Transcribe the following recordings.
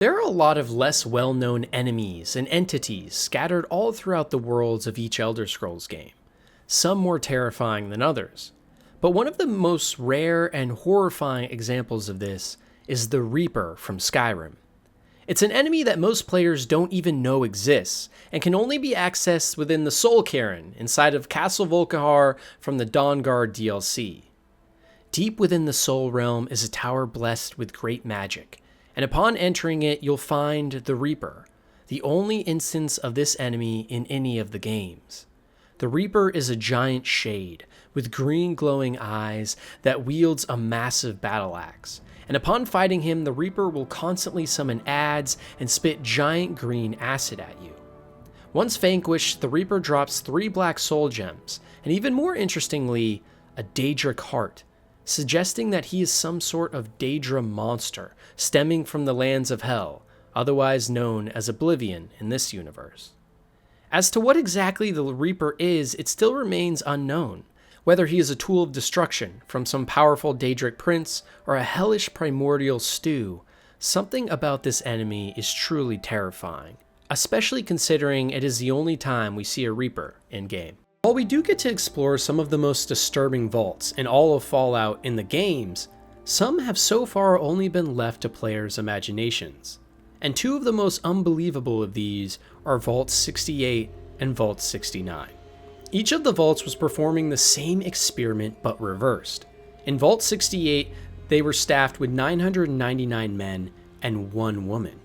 There are a lot of less well-known enemies and entities scattered all throughout the worlds of each Elder Scrolls game, some more terrifying than others. But one of the most rare and horrifying examples of this is the Reaper from Skyrim. It's an enemy that most players don't even know exists, and can only be accessed within the Soul Cairn inside of Castle Volkihar from the Dawnguard DLC. Deep within the Soul Realm is a tower blessed with great magic, and upon entering it you'll find the Reaper, the only instance of this enemy in any of the games. The Reaper is a giant shade with green glowing eyes that wields a massive battle axe, and upon fighting him the Reaper will constantly summon adds and spit giant green acid at you. Once vanquished, the Reaper drops 3 black soul gems, and even more interestingly, a Daedric heart, suggesting that he is some sort of Daedra monster stemming from the lands of Hell, otherwise known as Oblivion in this universe. As to what exactly the Reaper is, it still remains unknown, whether he is a tool of destruction from some powerful Daedric prince or a hellish primordial stew. Something about this enemy is truly terrifying, especially considering it is the only time we see a Reaper in-game. While we do get to explore some of the most disturbing vaults in all of Fallout in the games, some have so far only been left to players' imaginations. And 2 of the most unbelievable of these are Vault 68 and Vault 69. Each of the vaults was performing the same experiment but reversed. In Vault 68, they were staffed with 999 men and 1 woman.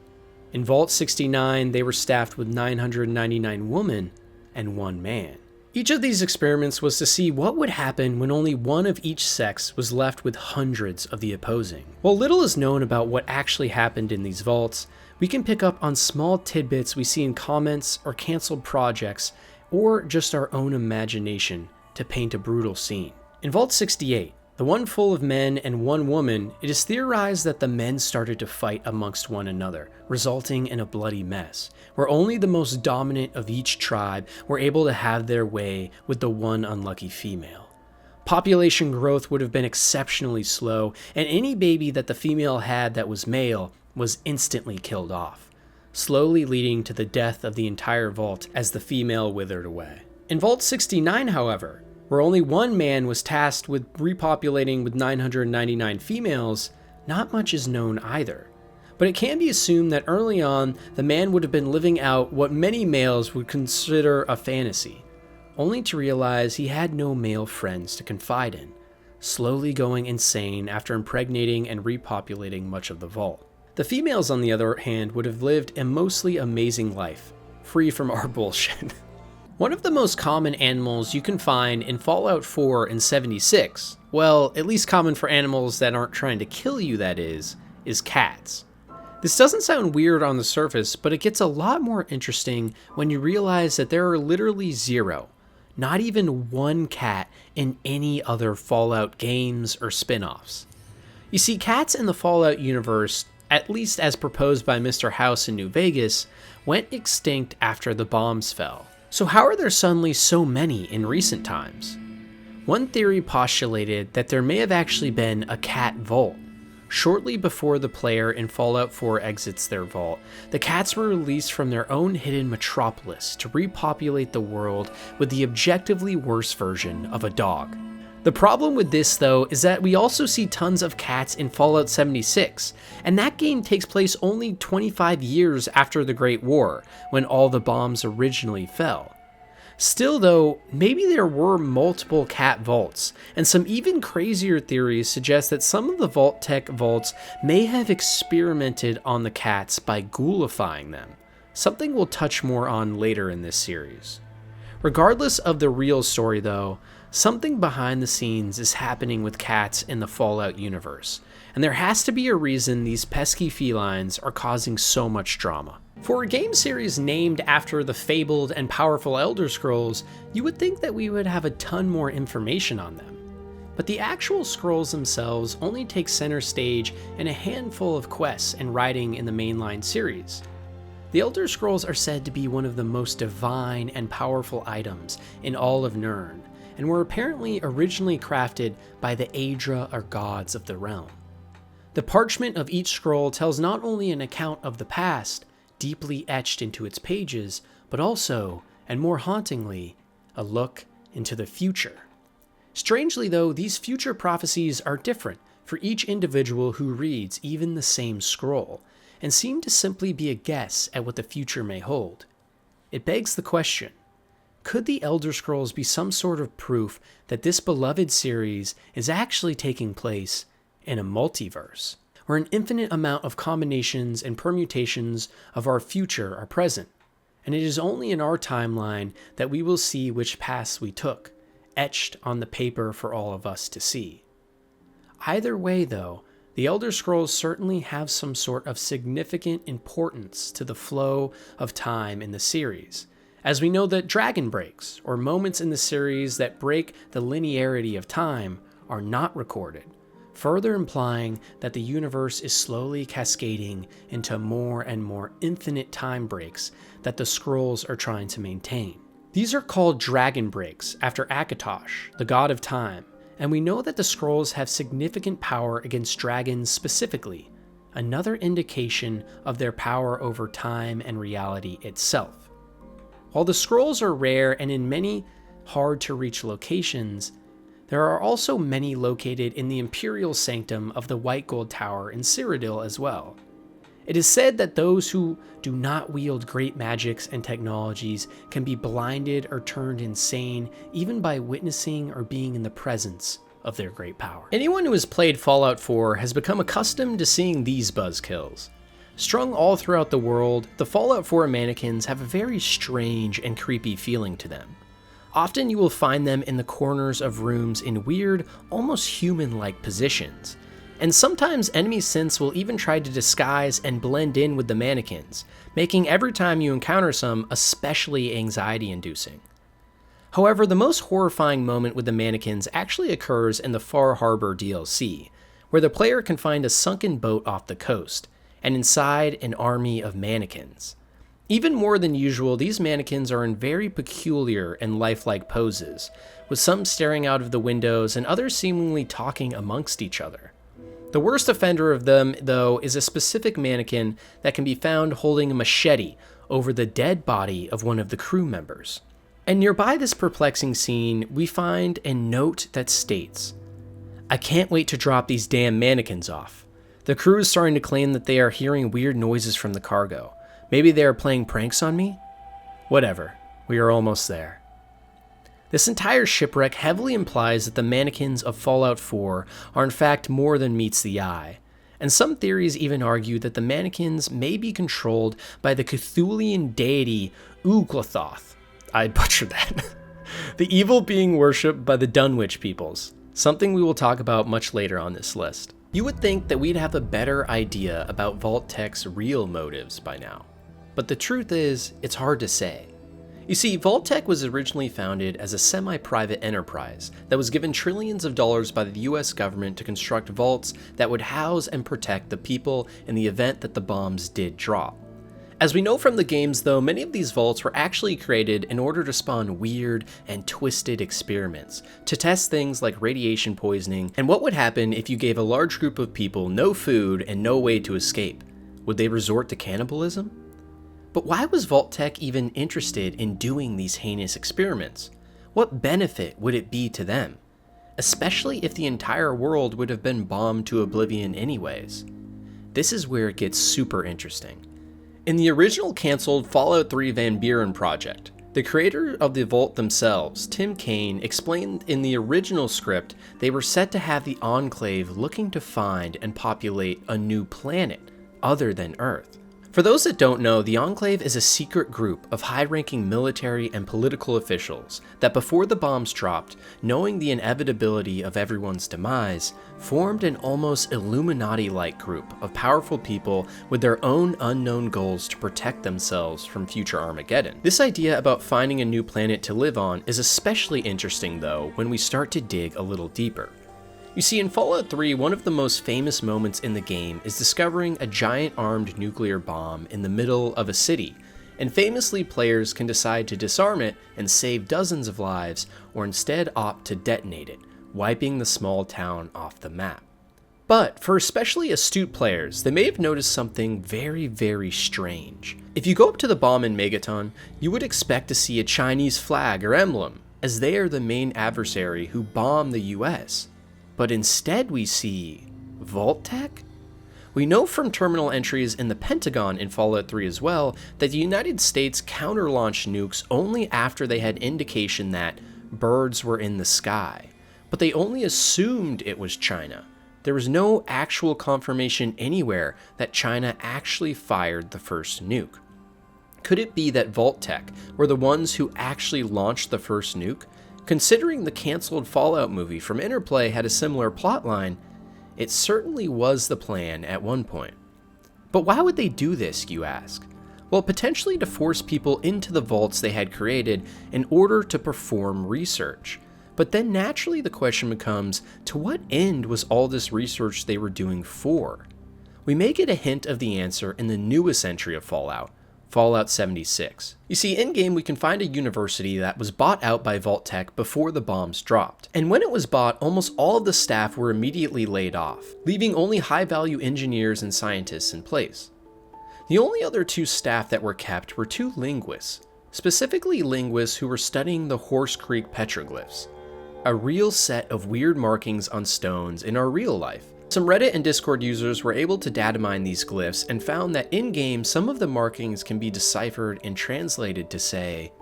In Vault 69, they were staffed with 999 women and 1 man. Each of these experiments was to see what would happen when only one of each sex was left with hundreds of the opposing. While little is known about what actually happened in these vaults, we can pick up on small tidbits we see in comments or canceled projects, or just our own imagination to paint a brutal scene. In Vault 68, the one full of men and 1 woman, it is theorized that the men started to fight amongst one another, resulting in a bloody mess, where only the most dominant of each tribe were able to have their way with the one unlucky female. Population growth would have been exceptionally slow, and any baby that the female had that was male was instantly killed off, slowly leading to the death of the entire vault as the female withered away. In Vault 69, however, where only 1 man was tasked with repopulating with 999 females, not much is known either. But it can be assumed that early on, the man would have been living out what many males would consider a fantasy, only to realize he had no male friends to confide in, slowly going insane after impregnating and repopulating much of the vault. The females, on the other hand, would have lived a mostly amazing life, free from our bullshit. One of the most common animals you can find in Fallout 4 and 76, well, at least common for animals that aren't trying to kill you, that is cats. This doesn't sound weird on the surface, but it gets a lot more interesting when you realize that there are literally 0, not even 1 cat in any other Fallout games or spin-offs. You see, cats in the Fallout universe, at least as proposed by Mr. House in New Vegas, went extinct after the bombs fell. So how are there suddenly so many in recent times? One theory postulated that there may have actually been a cat vault. Shortly before the player in Fallout 4 exits their vault, the cats were released from their own hidden metropolis to repopulate the world with the objectively worse version of a dog. The problem with this, though, is that we also see tons of cats in Fallout 76, and that game takes place only 25 years after the Great War, when all the bombs originally fell. Still though, maybe there were multiple cat vaults, and some even crazier theories suggest that some of the VaultTec vaults may have experimented on the cats by ghoulifying them, something we'll touch more on later in this series. Regardless of the real story though, something behind the scenes is happening with cats in the Fallout universe, and there has to be a reason these pesky felines are causing so much drama. For a game series named after the fabled and powerful Elder Scrolls, you would think that we would have a ton more information on them. But the actual scrolls themselves only take center stage in a handful of quests and writing in the mainline series. The Elder Scrolls are said to be one of the most divine and powerful items in all of Nirn, and were apparently originally crafted by the Aedra or gods of the realm. The parchment of each scroll tells not only an account of the past, deeply etched into its pages, but also, and more hauntingly, a look into the future. Strangely though, these future prophecies are different for each individual who reads even the same scroll, and seem to simply be a guess at what the future may hold. It begs the question, could the Elder Scrolls be some sort of proof that this beloved series is actually taking place in a multiverse, where an infinite amount of combinations and permutations of our future are present, and it is only in our timeline that we will see which paths we took, etched on the paper for all of us to see. Either way though, the Elder Scrolls certainly have some sort of significant importance to the flow of time in the series, as we know that dragon breaks, or moments in the series that break the linearity of time, are not recorded, further implying that the universe is slowly cascading into more and more infinite time breaks that the scrolls are trying to maintain. These are called dragon breaks after Akatosh, the god of time, and we know that the scrolls have significant power against dragons specifically, another indication of their power over time and reality itself. While the scrolls are rare and in many hard-to-reach locations, there are also many located in the Imperial Sanctum of the White Gold Tower in Cyrodiil as well. It is said that those who do not wield great magics and technologies can be blinded or turned insane even by witnessing or being in the presence of their great power. Anyone who has played Fallout 4 has become accustomed to seeing these buzzkills. Strung all throughout the world, the Fallout 4 mannequins have a very strange and creepy feeling to them. Often you will find them in the corners of rooms in weird, almost human-like positions. And sometimes enemy synths will even try to disguise and blend in with the mannequins, making every time you encounter some especially anxiety-inducing. However, the most horrifying moment with the mannequins actually occurs in the Far Harbor DLC, where the player can find a sunken boat off the coast, and inside an army of mannequins. Even more than usual, these mannequins are in very peculiar and lifelike poses, with some staring out of the windows and others seemingly talking amongst each other. The worst offender of them, though, is a specific mannequin that can be found holding a machete over the dead body of one of the crew members. And nearby this perplexing scene, we find a note that states, "I can't wait to drop these damn mannequins off. The crew is starting to claim that they are hearing weird noises from the cargo. Maybe they are playing pranks on me? Whatever, we are almost there." This entire shipwreck heavily implies that the mannequins of Fallout 4 are in fact more than meets the eye, and some theories even argue that the mannequins may be controlled by the Cthulhian deity Uglothoth. I butchered that. The evil being worshipped by the Dunwich peoples, something we will talk about much later on this list. You would think that we'd have a better idea about VaultTec's real motives by now, but the truth is, it's hard to say. You see, VaultTec was originally founded as a semi-private enterprise that was given trillions of dollars by the US government to construct vaults that would house and protect the people in the event that the bombs did drop. As we know from the games though, many of these vaults were actually created in order to spawn weird and twisted experiments, to test things like radiation poisoning and what would happen if you gave a large group of people no food and no way to escape. Would they resort to cannibalism? But why was VaultTec even interested in doing these heinous experiments? What benefit would it be to them? Especially if the entire world would have been bombed to oblivion anyways. This is where it gets super interesting. In the original cancelled Fallout 3 Van Buren project, the creator of the Vault themselves, Tim Kaine, explained in the original script they were set to have the Enclave looking to find and populate a new planet other than Earth. For those that don't know, the Enclave is a secret group of high-ranking military and political officials that before the bombs dropped, knowing the inevitability of everyone's demise, formed an almost Illuminati-like group of powerful people with their own unknown goals to protect themselves from future Armageddon. This idea about finding a new planet to live on is especially interesting though when we start to dig a little deeper. You see, in Fallout 3, one of the most famous moments in the game is discovering a giant armed nuclear bomb in the middle of a city, and famously players can decide to disarm it and save dozens of lives, or instead opt to detonate it, wiping the small town off the map. But for especially astute players, they may have noticed something very, very strange. If you go up to the bomb in Megaton, you would expect to see a Chinese flag or emblem, as they are the main adversary who bombed the US. But instead we see VaultTec? We know from terminal entries in the Pentagon in Fallout 3 as well that the United States counter-launched nukes only after they had indication that birds were in the sky, but they only assumed it was China. There was no actual confirmation anywhere that China actually fired the first nuke. Could it be that VaultTec were the ones who actually launched the first nuke? Considering the cancelled Fallout movie from Interplay had a similar plotline, it certainly was the plan at one point. But why would they do this, you ask? Well, potentially to force people into the vaults they had created in order to perform research. But then naturally the question becomes, to what end was all this research they were doing for? We may get a hint of the answer in the newest entry of Fallout, Fallout 76. You see, in-game we can find a university that was bought out by VaultTec before the bombs dropped. And when it was bought, almost all of the staff were immediately laid off, leaving only high-value engineers and scientists in place. The only other two staff that were kept were two linguists, specifically linguists who were studying the Horse Creek petroglyphs, a real set of weird markings on stones in our real life. Some Reddit and Discord users were able to data mine these glyphs and found that in-game some of the markings can be deciphered and translated to say,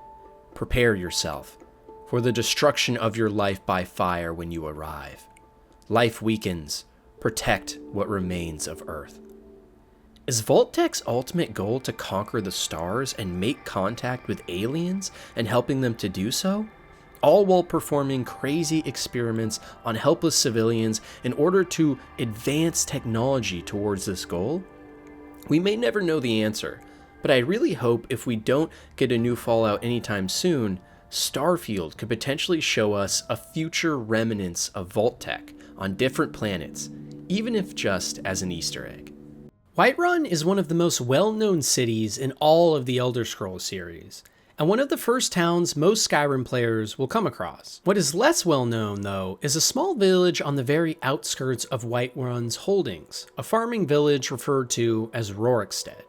"Prepare yourself for the destruction of your life by fire when you arrive. Life weakens. Protect what remains of Earth." Is VaultTec's ultimate goal to conquer the stars and make contact with aliens and helping them to do so? All while performing crazy experiments on helpless civilians in order to advance technology towards this goal? We may never know the answer, but I really hope if we don't get a new Fallout anytime soon, Starfield could potentially show us a future remnants of VaultTec on different planets, even if just as an Easter egg. Whiterun is one of the most well-known cities in all of the Elder Scrolls series, and one of the first towns most Skyrim players will come across. What is less well known, though, is a small village on the very outskirts of Whiterun's holdings, a farming village referred to as Rorichstead.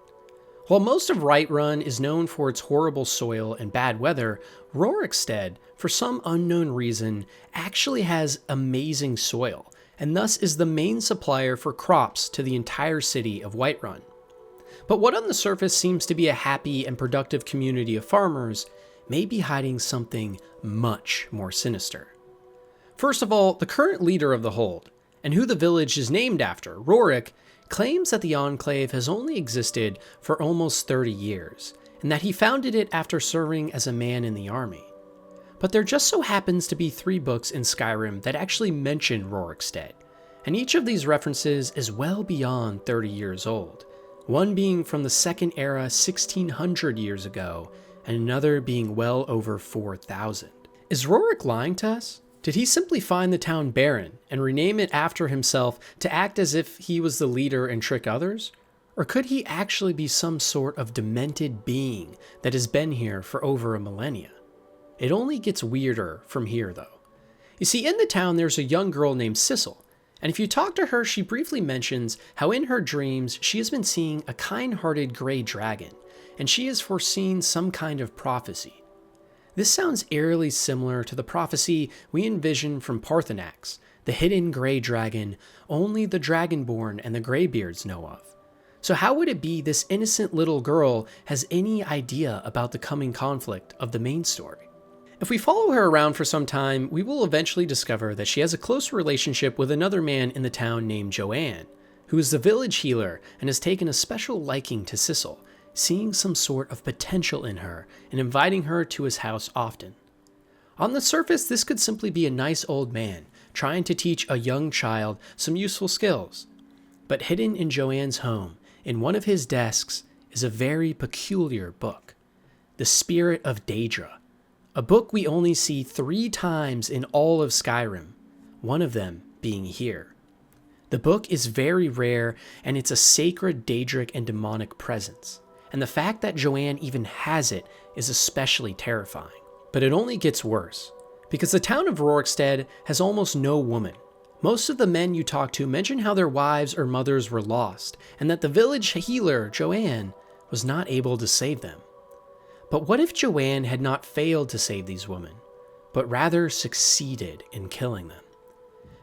While most of Whiterun is known for its horrible soil and bad weather, Rorichstead, for some unknown reason, actually has amazing soil, and thus is the main supplier for crops to the entire city of Whiterun. But what on the surface seems to be a happy and productive community of farmers may be hiding something much more sinister. First of all, the current leader of the Hold, and who the village is named after, Rorich, claims that the Enclave has only existed for almost 30 years, and that he founded it after serving as a man in the army. But there just so happens to be 3 books in Skyrim that actually mention Rorichstead, and each of these references is well beyond 30 years old. One being from the Second Era 1600 years ago, and another being well over 4,000. Is Rorich lying to us? Did he simply find the town barren and rename it after himself to act as if he was the leader and trick others? Or could he actually be some sort of demented being that has been here for over a millennia? It only gets weirder from here, though. You see, in the town there's a young girl named Sissel, and if you talk to her, she briefly mentions how in her dreams she has been seeing a kind-hearted gray dragon, and she has foreseen some kind of prophecy. This sounds eerily similar to the prophecy we envision from Parthenax, the hidden gray dragon only the Dragonborn and the Greybeards know of. So how would it be this innocent little girl has any idea about the coming conflict of the main story? If we follow her around for some time, we will eventually discover that she has a close relationship with another man in the town named Joanne, who is the village healer and has taken a special liking to Sissel, seeing some sort of potential in her and inviting her to his house often. On the surface, this could simply be a nice old man trying to teach a young child some useful skills. But hidden in Joanne's home, in one of his desks, is a very peculiar book, The Spirit of Daedra, a book we only see 3 times in all of Skyrim, one of them being here. The book is very rare, and it's a sacred Daedric and demonic presence, and the fact that Joanne even has it is especially terrifying. But it only gets worse, because the town of Rorichstead has almost no woman. Most of the men you talk to mention how their wives or mothers were lost, and that the village healer, Joanne, was not able to save them. But what if Joanne had not failed to save these women, but rather succeeded in killing them?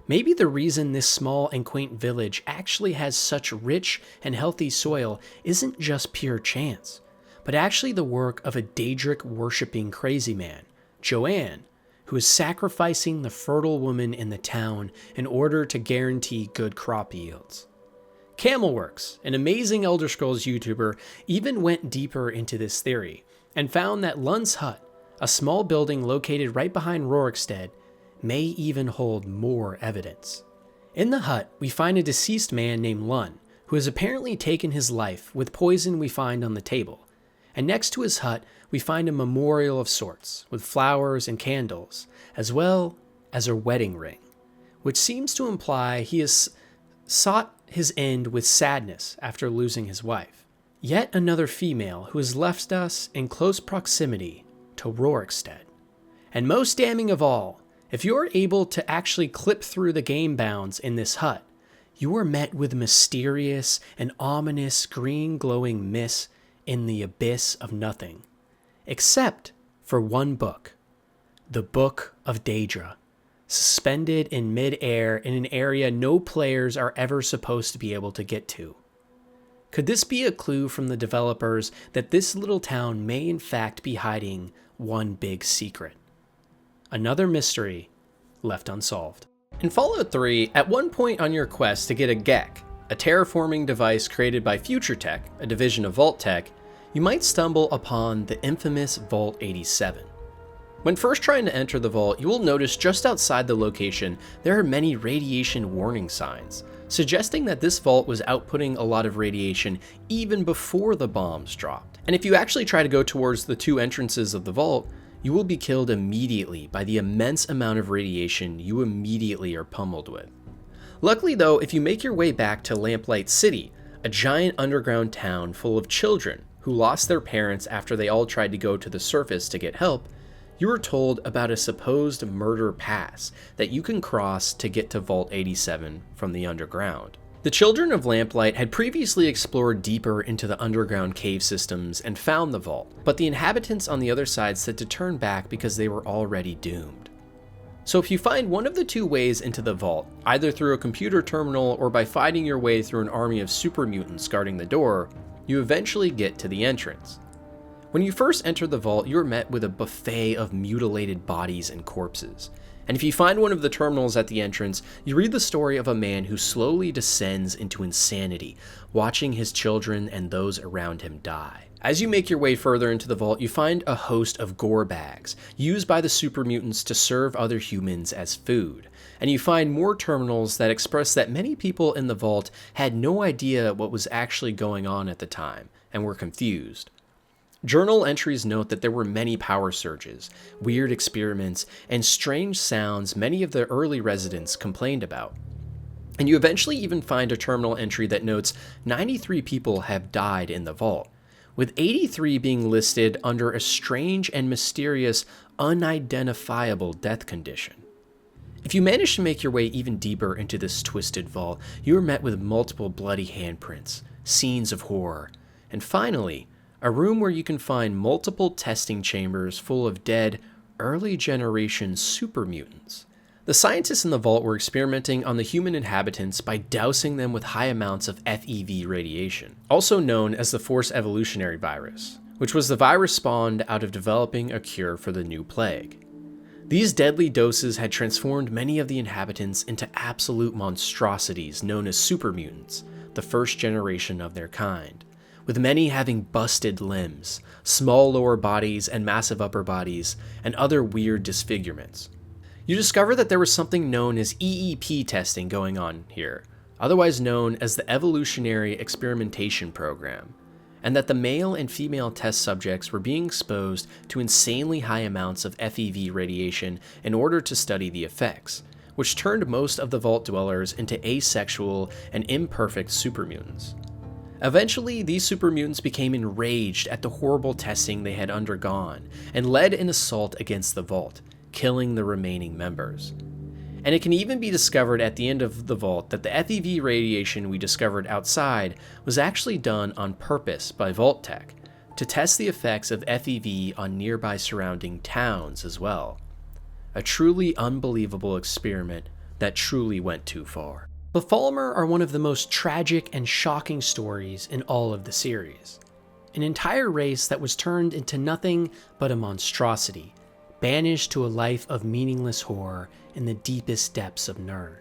Maybe the reason this small and quaint village actually has such rich and healthy soil isn't just pure chance, but actually the work of a Daedric-worshipping crazy man, Joanne, who is sacrificing the fertile woman in the town in order to guarantee good crop yields. Camelworks, an amazing Elder Scrolls YouTuber, even went deeper into this theory and found that Lun's hut, a small building located right behind Rorichstead, may even hold more evidence. In the hut, we find a deceased man named Lun, who has apparently taken his life with poison we find on the table. And next to his hut, we find a memorial of sorts, with flowers and candles, as well as a wedding ring, which seems to imply he has sought his end with sadness after losing his wife. Yet another female who has left us in close proximity to Rorichstead. And most damning of all, if you're able to actually clip through the game bounds in this hut, you are met with mysterious and ominous green glowing mist in the abyss of nothing. Except for one book, the Book of Daedra, suspended in mid-air in an area no players are ever supposed to be able to get to. Could this be a clue from the developers that this little town may in fact be hiding one big secret? Another mystery left unsolved. In Fallout 3, at one point on your quest to get a GEC, a terraforming device created by VaultTec, a division of VaultTec, you might stumble upon the infamous Vault 87. When first trying to enter the vault, you will notice just outside the location there are many radiation warning signs, suggesting that this vault was outputting a lot of radiation even before the bombs dropped. And if you actually try to go towards the two entrances of the vault, you will be killed immediately by the immense amount of radiation you immediately are pummeled with. Luckily though, if you make your way back to Lamplight City, a giant underground town full of children who lost their parents after they all tried to go to the surface to get help, you are told about a supposed murder pass that you can cross to get to Vault 87 from the underground. The children of Lamplight had previously explored deeper into the underground cave systems and found the vault, but the inhabitants on the other side said to turn back because they were already doomed. So if you find one of the two ways into the vault, either through a computer terminal or by fighting your way through an army of super mutants guarding the door, you eventually get to the entrance. When you first enter the vault, you are met with a buffet of mutilated bodies and corpses. And if you find one of the terminals at the entrance, you read the story of a man who slowly descends into insanity, watching his children and those around him die. As you make your way further into the vault, you find a host of gore bags, used by the super mutants to serve other humans as food. And you find more terminals that express that many people in the vault had no idea what was actually going on at the time, and were confused. Journal entries note that there were many power surges, weird experiments, and strange sounds many of the early residents complained about. And you eventually even find a terminal entry that notes 93 people have died in the vault, with 83 being listed under a strange and mysterious, unidentifiable death condition. If you manage to make your way even deeper into this twisted vault, you are met with multiple bloody handprints, scenes of horror, and finally, a room where you can find multiple testing chambers full of dead, early generation super mutants. The scientists in the vault were experimenting on the human inhabitants by dousing them with high amounts of FEV radiation, also known as the Force Evolutionary Virus, which was the virus spawned out of developing a cure for the new plague. These deadly doses had transformed many of the inhabitants into absolute monstrosities known as super mutants, the first generation of their kind, with many having busted limbs, small lower bodies and massive upper bodies, and other weird disfigurements. You discover that there was something known as EEP testing going on here, otherwise known as the Evolutionary Experimentation Program, and that the male and female test subjects were being exposed to insanely high amounts of FEV radiation in order to study the effects, which turned most of the vault dwellers into asexual and imperfect super mutants. Eventually, these super mutants became enraged at the horrible testing they had undergone and led an assault against the vault, killing the remaining members. And it can even be discovered at the end of the vault that the FEV radiation we discovered outside was actually done on purpose by VaultTec to test the effects of FEV on nearby surrounding towns as well. A truly unbelievable experiment that truly went too far. The Falmer are one of the most tragic and shocking stories in all of the series. An entire race that was turned into nothing but a monstrosity, banished to a life of meaningless horror in the deepest depths of Nirn.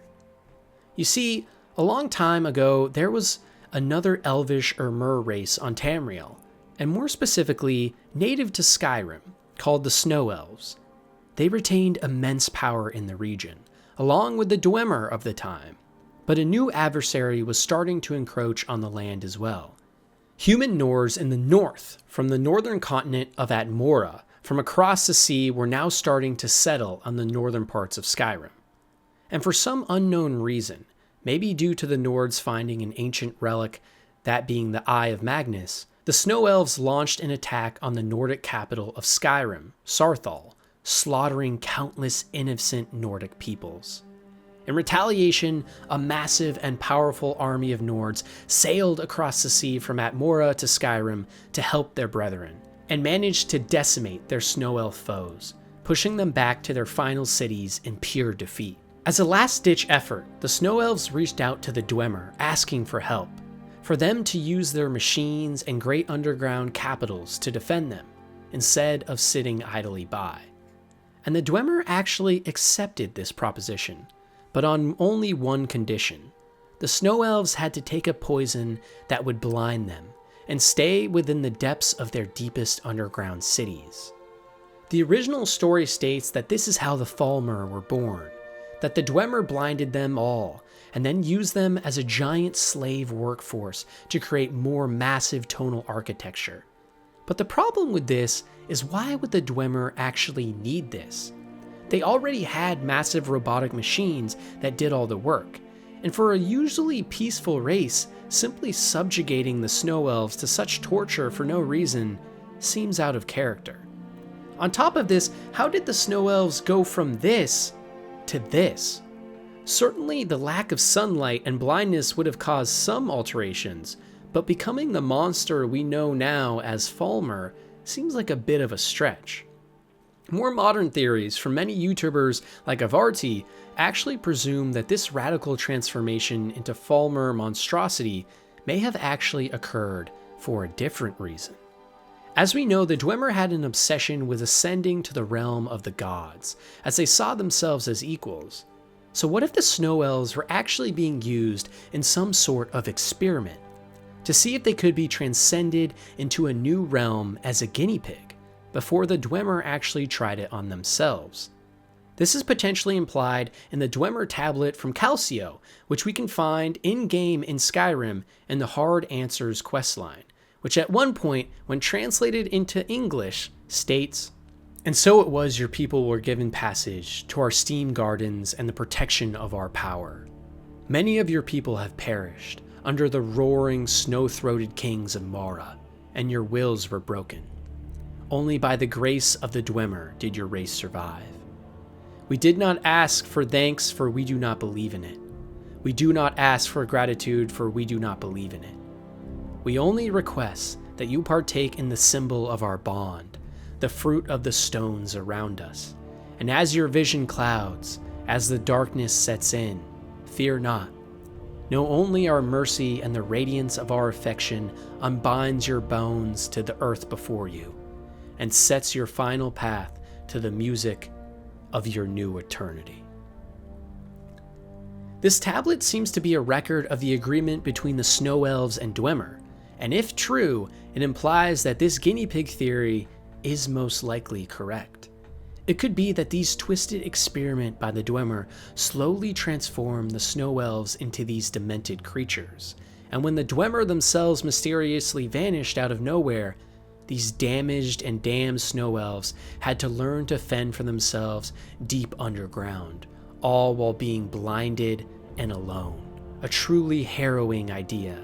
You see, a long time ago there was another elvish or mer race on Tamriel, and more specifically native to Skyrim, called the Snow Elves. They retained immense power in the region, along with the Dwemer of the time, but a new adversary was starting to encroach on the land as well. Human Nords in the north, from the northern continent of Atmora, from across the sea, were now starting to settle on the northern parts of Skyrim. And for some unknown reason, maybe due to the Nords finding an ancient relic, that being the Eye of Magnus, the Snow Elves launched an attack on the Nordic capital of Skyrim, Sarthal, slaughtering countless innocent Nordic peoples. In retaliation, a massive and powerful army of Nords sailed across the sea from Atmora to Skyrim to help their brethren, and managed to decimate their Snow Elf foes, pushing them back to their final cities in pure defeat. As a last-ditch effort, the Snow Elves reached out to the Dwemer, asking for help, for them to use their machines and great underground capitals to defend them, instead of sitting idly by. And the Dwemer actually accepted this proposition, but on only one condition. The Snow Elves had to take a poison that would blind them, and stay within the depths of their deepest underground cities. The original story states that this is how the Falmer were born, that the Dwemer blinded them all, and then used them as a giant slave workforce to create more massive tonal architecture. But the problem with this is, why would the Dwemer actually need this? They already had massive robotic machines that did all the work, and for a usually peaceful race, simply subjugating the Snow Elves to such torture for no reason seems out of character. On top of this, how did the Snow Elves go from this to this? Certainly the lack of sunlight and blindness would have caused some alterations, but becoming the monster we know now as Falmer seems like a bit of a stretch. More modern theories from many YouTubers like Avarti actually presume that this radical transformation into Falmer monstrosity may have actually occurred for a different reason. As we know, the Dwemer had an obsession with ascending to the realm of the gods, as they saw themselves as equals. So what if the Snow Elves were actually being used in some sort of experiment, to see if they could be transcended into a new realm as a guinea pig, before the Dwemer actually tried it on themselves? This is potentially implied in the Dwemer tablet from Calcio, which we can find in-game in Skyrim in the Hard Answers questline, which at one point, when translated into English, states, "And so it was your people were given passage to our steam gardens and the protection of our power. Many of your people have perished under the roaring, snow-throated kings of Mara, and your wills were broken. Only by the grace of the Dwemer did your race survive. We did not ask for thanks, for we do not believe in it. We do not ask for gratitude, for we do not believe in it. We only request that you partake in the symbol of our bond, the fruit of the stones around us. And as your vision clouds, as the darkness sets in, fear not. Know only our mercy and the radiance of our affection unbinds your bones to the earth before you, and sets your final path to the music of your new eternity." This tablet seems to be a record of the agreement between the Snow Elves and Dwemer, and if true, it implies that this guinea pig theory is most likely correct. It could be that these twisted experiment by the Dwemer slowly transformed the Snow Elves into these demented creatures, and when the Dwemer themselves mysteriously vanished out of nowhere, these damaged and damned Snow Elves had to learn to fend for themselves deep underground, all while being blinded and alone. A truly harrowing idea,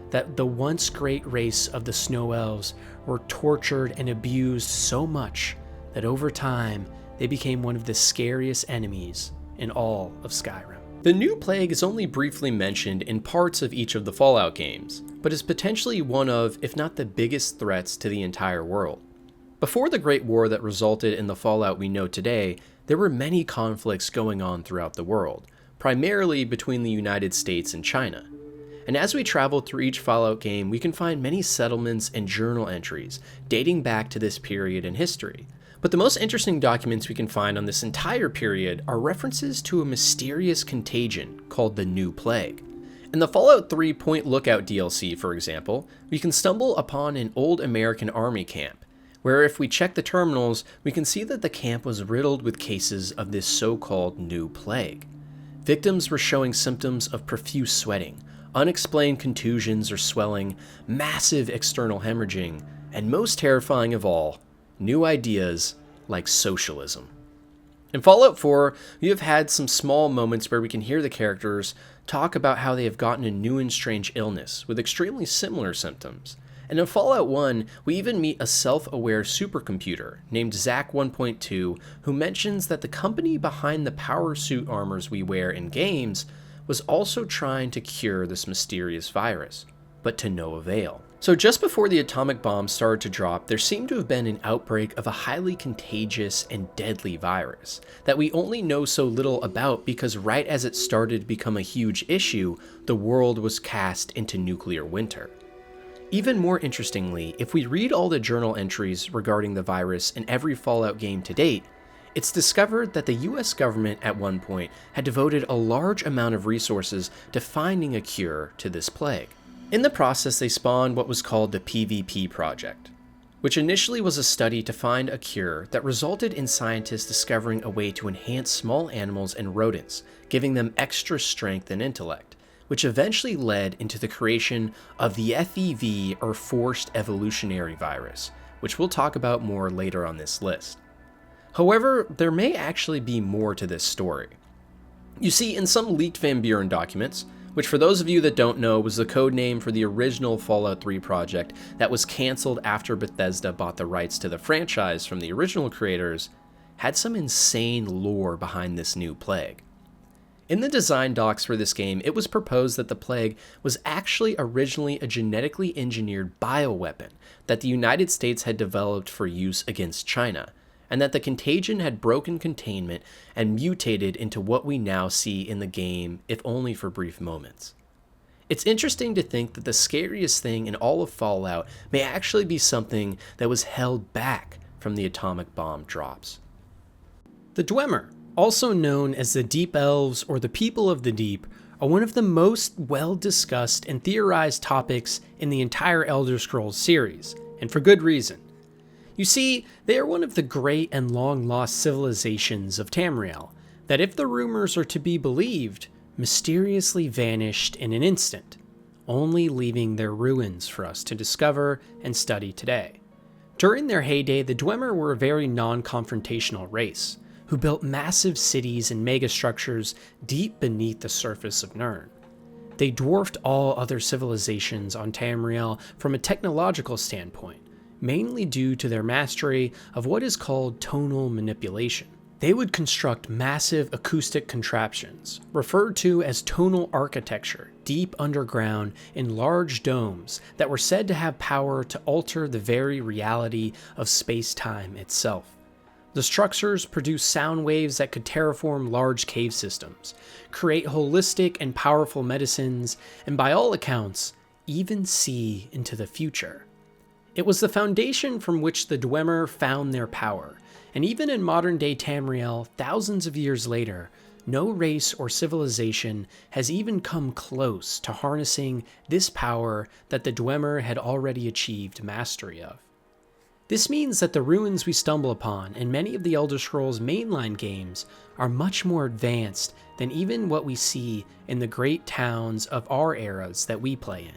that the once great race of the Snow Elves were tortured and abused so much that over time they became one of the scariest enemies in in all of Skyrim. The new plague is only briefly mentioned in parts of each of the Fallout games, but is potentially one of, if not the biggest threats to the entire world. Before the Great War that resulted in the Fallout we know today, there were many conflicts going on throughout the world, primarily between the United States and China. And as we travel through each Fallout game, we can find many settlements and journal entries dating back to this period in history. But the most interesting documents we can find on this entire period are references to a mysterious contagion called the New Plague. In the Fallout 3 Point Lookout DLC, for example, we can stumble upon an old American army camp, where if we check the terminals, we can see that the camp was riddled with cases of this so-called New Plague. Victims were showing symptoms of profuse sweating, unexplained contusions or swelling, massive external hemorrhaging, and most terrifying of all, new ideas like socialism. In Fallout 4, we have had some small moments where we can hear the characters talk about how they have gotten a new and strange illness with extremely similar symptoms. And in Fallout 1, we even meet a self-aware supercomputer named Zach 1.2 who mentions that the company behind the power suit armors we wear in games was also trying to cure this mysterious virus, but to no avail. So just before the atomic bomb started to drop, there seemed to have been an outbreak of a highly contagious and deadly virus that we only know so little about because right as it started to become a huge issue, the world was cast into nuclear winter. Even more interestingly, if we read all the journal entries regarding the virus in every Fallout game to date, it's discovered that the US government at one point had devoted a large amount of resources to finding a cure to this plague. In the process, they spawned what was called the PvP project, which initially was a study to find a cure that resulted in scientists discovering a way to enhance small animals and rodents, giving them extra strength and intellect, which eventually led into the creation of the FEV, or Forced Evolutionary Virus, which we'll talk about more later on this list. However, there may actually be more to this story. You see, in some leaked Van Buren documents, which for those of you that don't know was the code name for the original Fallout 3 project that was cancelled after Bethesda bought the rights to the franchise from the original creators, had some insane lore behind this new plague. In the design docs for this game, it was proposed that the plague was actually originally a genetically engineered bioweapon that the United States had developed for use against China, and that the contagion had broken containment and mutated into what we now see in the game, if only for brief moments. It's interesting to think that the scariest thing in all of Fallout may actually be something that was held back from the atomic bomb drops. The Dwemer, also known as the Deep Elves or the People of the Deep, are one of the most well-discussed and theorized topics in the entire Elder Scrolls series, and for good reason. You see, they are one of the great and long-lost civilizations of Tamriel, that if the rumors are to be believed, mysteriously vanished in an instant, only leaving their ruins for us to discover and study today. During their heyday, the Dwemer were a very non-confrontational race, who built massive cities and megastructures deep beneath the surface of Nirn. They dwarfed all other civilizations on Tamriel from a technological standpoint, mainly due to their mastery of what is called tonal manipulation. They would construct massive acoustic contraptions, referred to as tonal architecture, deep underground in large domes that were said to have power to alter the very reality of space-time itself. The structures produced sound waves that could terraform large cave systems, create holistic and powerful medicines, and by all accounts, even see into the future. It was the foundation from which the Dwemer found their power, and even in modern-day Tamriel, thousands of years later, no race or civilization has even come close to harnessing this power that the Dwemer had already achieved mastery of. This means that the ruins we stumble upon in many of the Elder Scrolls mainline games are much more advanced than even what we see in the great towns of our eras that we play in.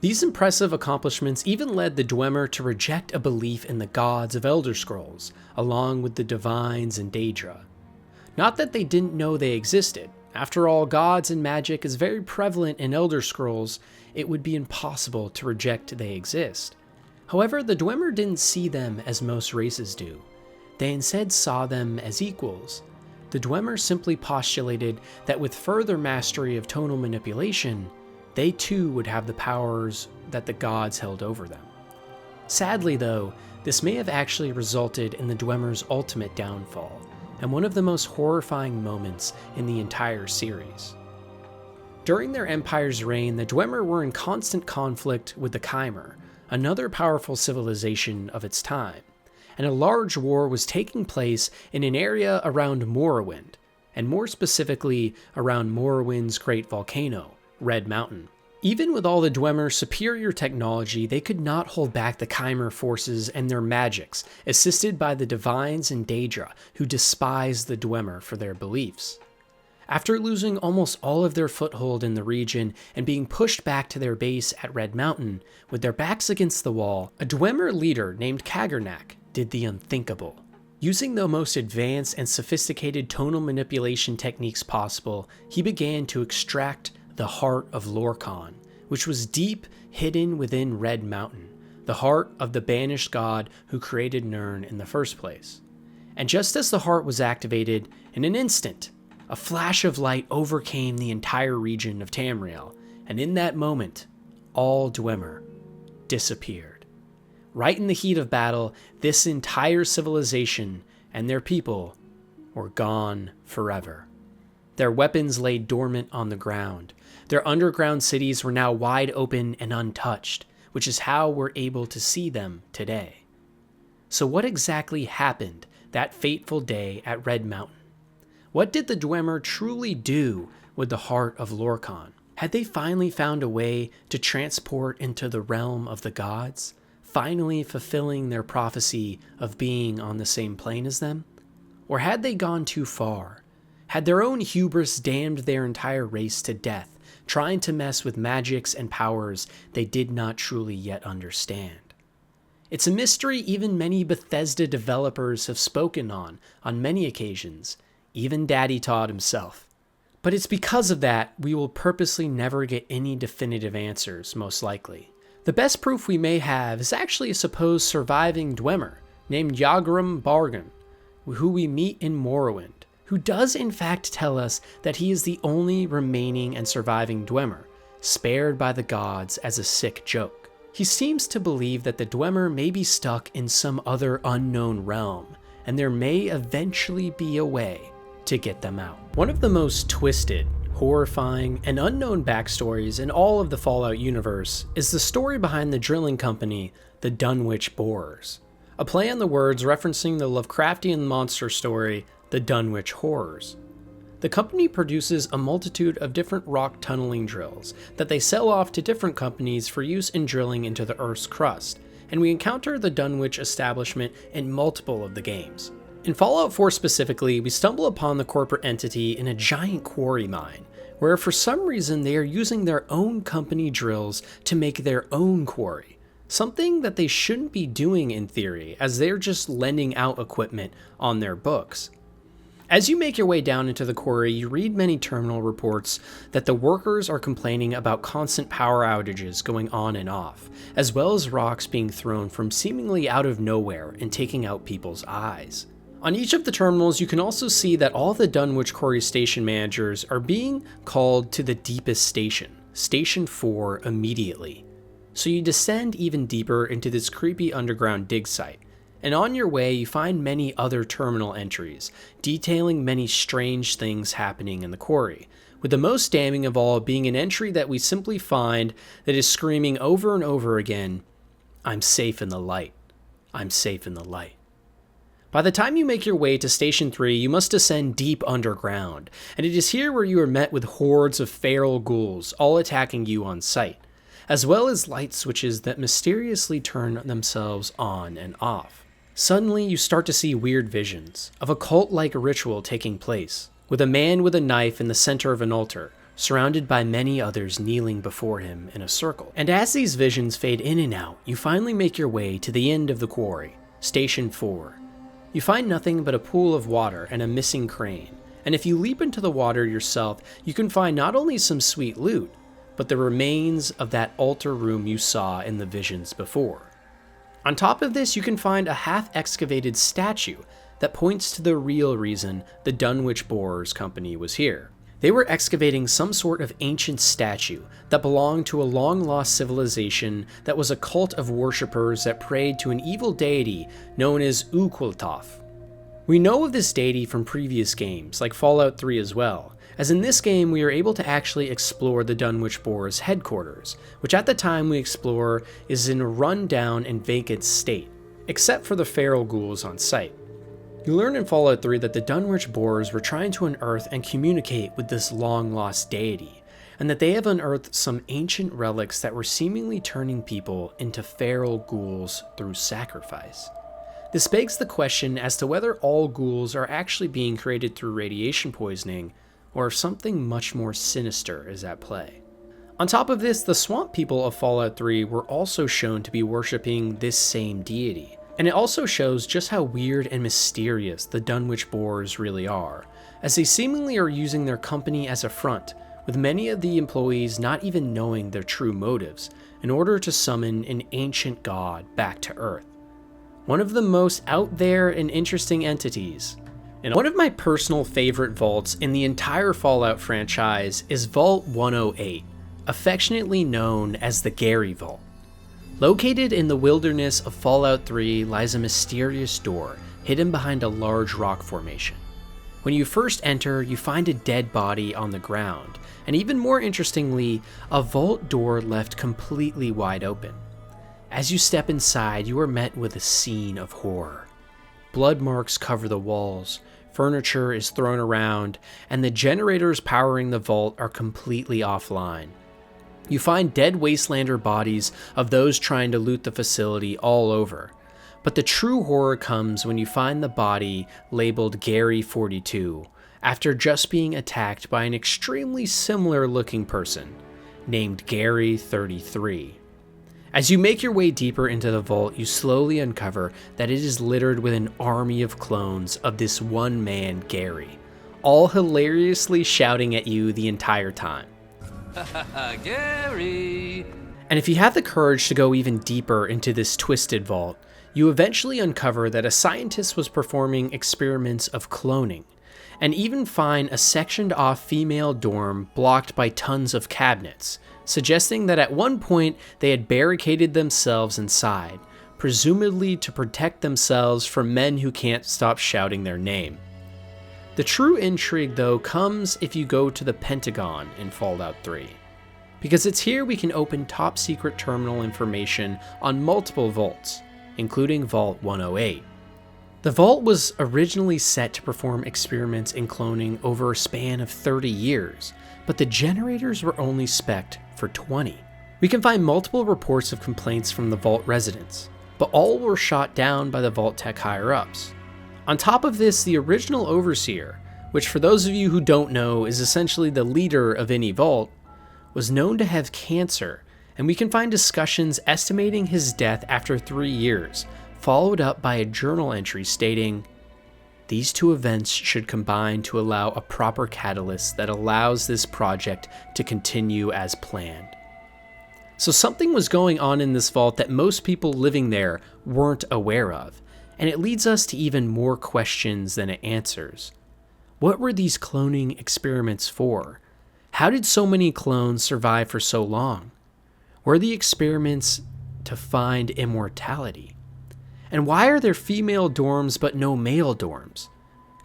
These impressive accomplishments even led the Dwemer to reject a belief in the gods of Elder Scrolls, along with the Divines and Daedra. Not that they didn't know they existed. After all, gods and magic is very prevalent in Elder Scrolls. It would be impossible to reject they exist. However, the Dwemer didn't see them as most races do. They instead saw them as equals. The Dwemer simply postulated that with further mastery of tonal manipulation, they too would have the powers that the gods held over them. Sadly though, this may have actually resulted in the Dwemer's ultimate downfall, and one of the most horrifying moments in the entire series. During their empire's reign, the Dwemer were in constant conflict with the Chimer, another powerful civilization of its time, and a large war was taking place in an area around Morrowind, and more specifically around Morrowind's great volcano, Red Mountain. Even with all the Dwemer's superior technology, they could not hold back the Chimer forces and their magics, assisted by the Divines and Daedra, who despised the Dwemer for their beliefs. After losing almost all of their foothold in the region and being pushed back to their base at Red Mountain, with their backs against the wall, a Dwemer leader named Kaggernak did the unthinkable. Using the most advanced and sophisticated tonal manipulation techniques possible, he began to extract the heart of Lorkhan, which was deep hidden within Red Mountain, the heart of the banished god who created Nirn in the first place. And just as the heart was activated, in an instant, a flash of light overcame the entire region of Tamriel, and in that moment, all Dwemer disappeared. Right in the heat of battle, this entire civilization and their people were gone forever. Their weapons lay dormant on the ground. Their underground cities were now wide open and untouched, which is how we're able to see them today. So what exactly happened that fateful day at Red Mountain? What did the Dwemer truly do with the heart of Lorkhan? Had they finally found a way to transport into the realm of the gods, finally fulfilling their prophecy of being on the same plane as them? Or had they gone too far? Had their own hubris damned their entire race to death, trying to mess with magics and powers they did not truly yet understand? It's a mystery even many Bethesda developers have spoken on many occasions, even Daddy Todd himself. But it's because of that we will purposely never get any definitive answers, most likely. The best proof we may have is actually a supposed surviving Dwemer named Yagrum Bargan, who we meet in Morrowind, who does in fact tell us that he is the only remaining and surviving Dwemer, spared by the gods as a sick joke. He seems to believe that the Dwemer may be stuck in some other unknown realm, and there may eventually be a way to get them out. One of the most twisted, horrifying, and unknown backstories in all of the Fallout universe is the story behind the drilling company, the Dunwich Borers, a play on the words referencing the Lovecraftian monster story, the Dunwich Horrors. The company produces a multitude of different rock tunneling drills that they sell off to different companies for use in drilling into the Earth's crust, and we encounter the Dunwich establishment in multiple of the games. In Fallout 4 specifically, we stumble upon the corporate entity in a giant quarry mine, where for some reason they are using their own company drills to make their own quarry, something that they shouldn't be doing in theory, as they're just lending out equipment on their books. As you make your way down into the quarry, you read many terminal reports that the workers are complaining about constant power outages going on and off, as well as rocks being thrown from seemingly out of nowhere and taking out people's eyes. On each of the terminals, you can also see that all the Dunwich Quarry station managers are being called to the deepest station, Station 4, immediately. So you descend even deeper into this creepy underground dig site, and on your way you find many other terminal entries, detailing many strange things happening in the quarry, with the most damning of all being an entry that we simply find that is screaming over and over again, "I'm safe in the light. I'm safe in the light." By the time you make your way to Station 3, you must descend deep underground, and it is here where you are met with hordes of feral ghouls, all attacking you on sight, as well as light switches that mysteriously turn themselves on and off. Suddenly, you start to see weird visions of a cult-like ritual taking place, with a man with a knife in the center of an altar, surrounded by many others kneeling before him in a circle. And as these visions fade in and out, you finally make your way to the end of the quarry, Station 4. You find nothing but a pool of water and a missing crane, and if you leap into the water yourself, you can find not only some sweet loot, but the remains of that altar room you saw in the visions before. On top of this, you can find a half-excavated statue that points to the real reason the Dunwich Borers company was here. They were excavating some sort of ancient statue that belonged to a long-lost civilization that was a cult of worshippers that prayed to an evil deity known as Ukultov. We know of this deity from previous games, like Fallout 3 as well, as in this game we are able to actually explore the Dunwich Borers headquarters, which at the time we explore is in a run-down and vacant state, except for the feral ghouls on site. You learn in Fallout 3 that the Dunwich Borers were trying to unearth and communicate with this long-lost deity, and that they have unearthed some ancient relics that were seemingly turning people into feral ghouls through sacrifice. This begs the question as to whether all ghouls are actually being created through radiation poisoning, or if something much more sinister is at play. On top of this, the swamp people of Fallout 3 were also shown to be worshipping this same deity. And it also shows just how weird and mysterious the Dunwich Borers really are, as they seemingly are using their company as a front, with many of the employees not even knowing their true motives, in order to summon an ancient god back to Earth. One of the most out there and interesting entities. And one of my personal favorite vaults in the entire Fallout franchise is Vault 108, affectionately known as the Gary Vault. Located in the wilderness of Fallout 3 lies a mysterious door hidden behind a large rock formation. When you first enter, you find a dead body on the ground, and even more interestingly, a vault door left completely wide open. As you step inside, you are met with a scene of horror. Blood marks cover the walls, furniture is thrown around, and the generators powering the vault are completely offline. You find dead Wastelander bodies of those trying to loot the facility all over, but the true horror comes when you find the body labeled Gary 42 after just being attacked by an extremely similar looking person named Gary 33. As you make your way deeper into the vault, you slowly uncover that it is littered with an army of clones of this one man, Gary, all hilariously shouting at you the entire time. Gary! And if you have the courage to go even deeper into this twisted vault, you eventually uncover that a scientist was performing experiments of cloning, and even find a sectioned off female dorm blocked by tons of cabinets, suggesting that at one point they had barricaded themselves inside, presumably to protect themselves from men who can't stop shouting their name. The true intrigue, though, comes if you go to the Pentagon in Fallout 3, because it's here we can open top secret terminal information on multiple vaults, including Vault 108. The vault was originally set to perform experiments in cloning over a span of 30 years, but the generators were only spec'd for 20. We can find multiple reports of complaints from the vault residents, but all were shot down by the VaultTec higher-ups. On top of this, the original Overseer, which for those of you who don't know is essentially the leader of any vault, was known to have cancer, and we can find discussions estimating his death after 3 years, followed up by a journal entry stating, "These two events should combine to allow a proper catalyst that allows this project to continue as planned." So something was going on in this vault that most people living there weren't aware of, and it leads us to even more questions than it answers. What were these cloning experiments for? How did so many clones survive for so long? Were the experiments to find immortality? And why are there female dorms but no male dorms?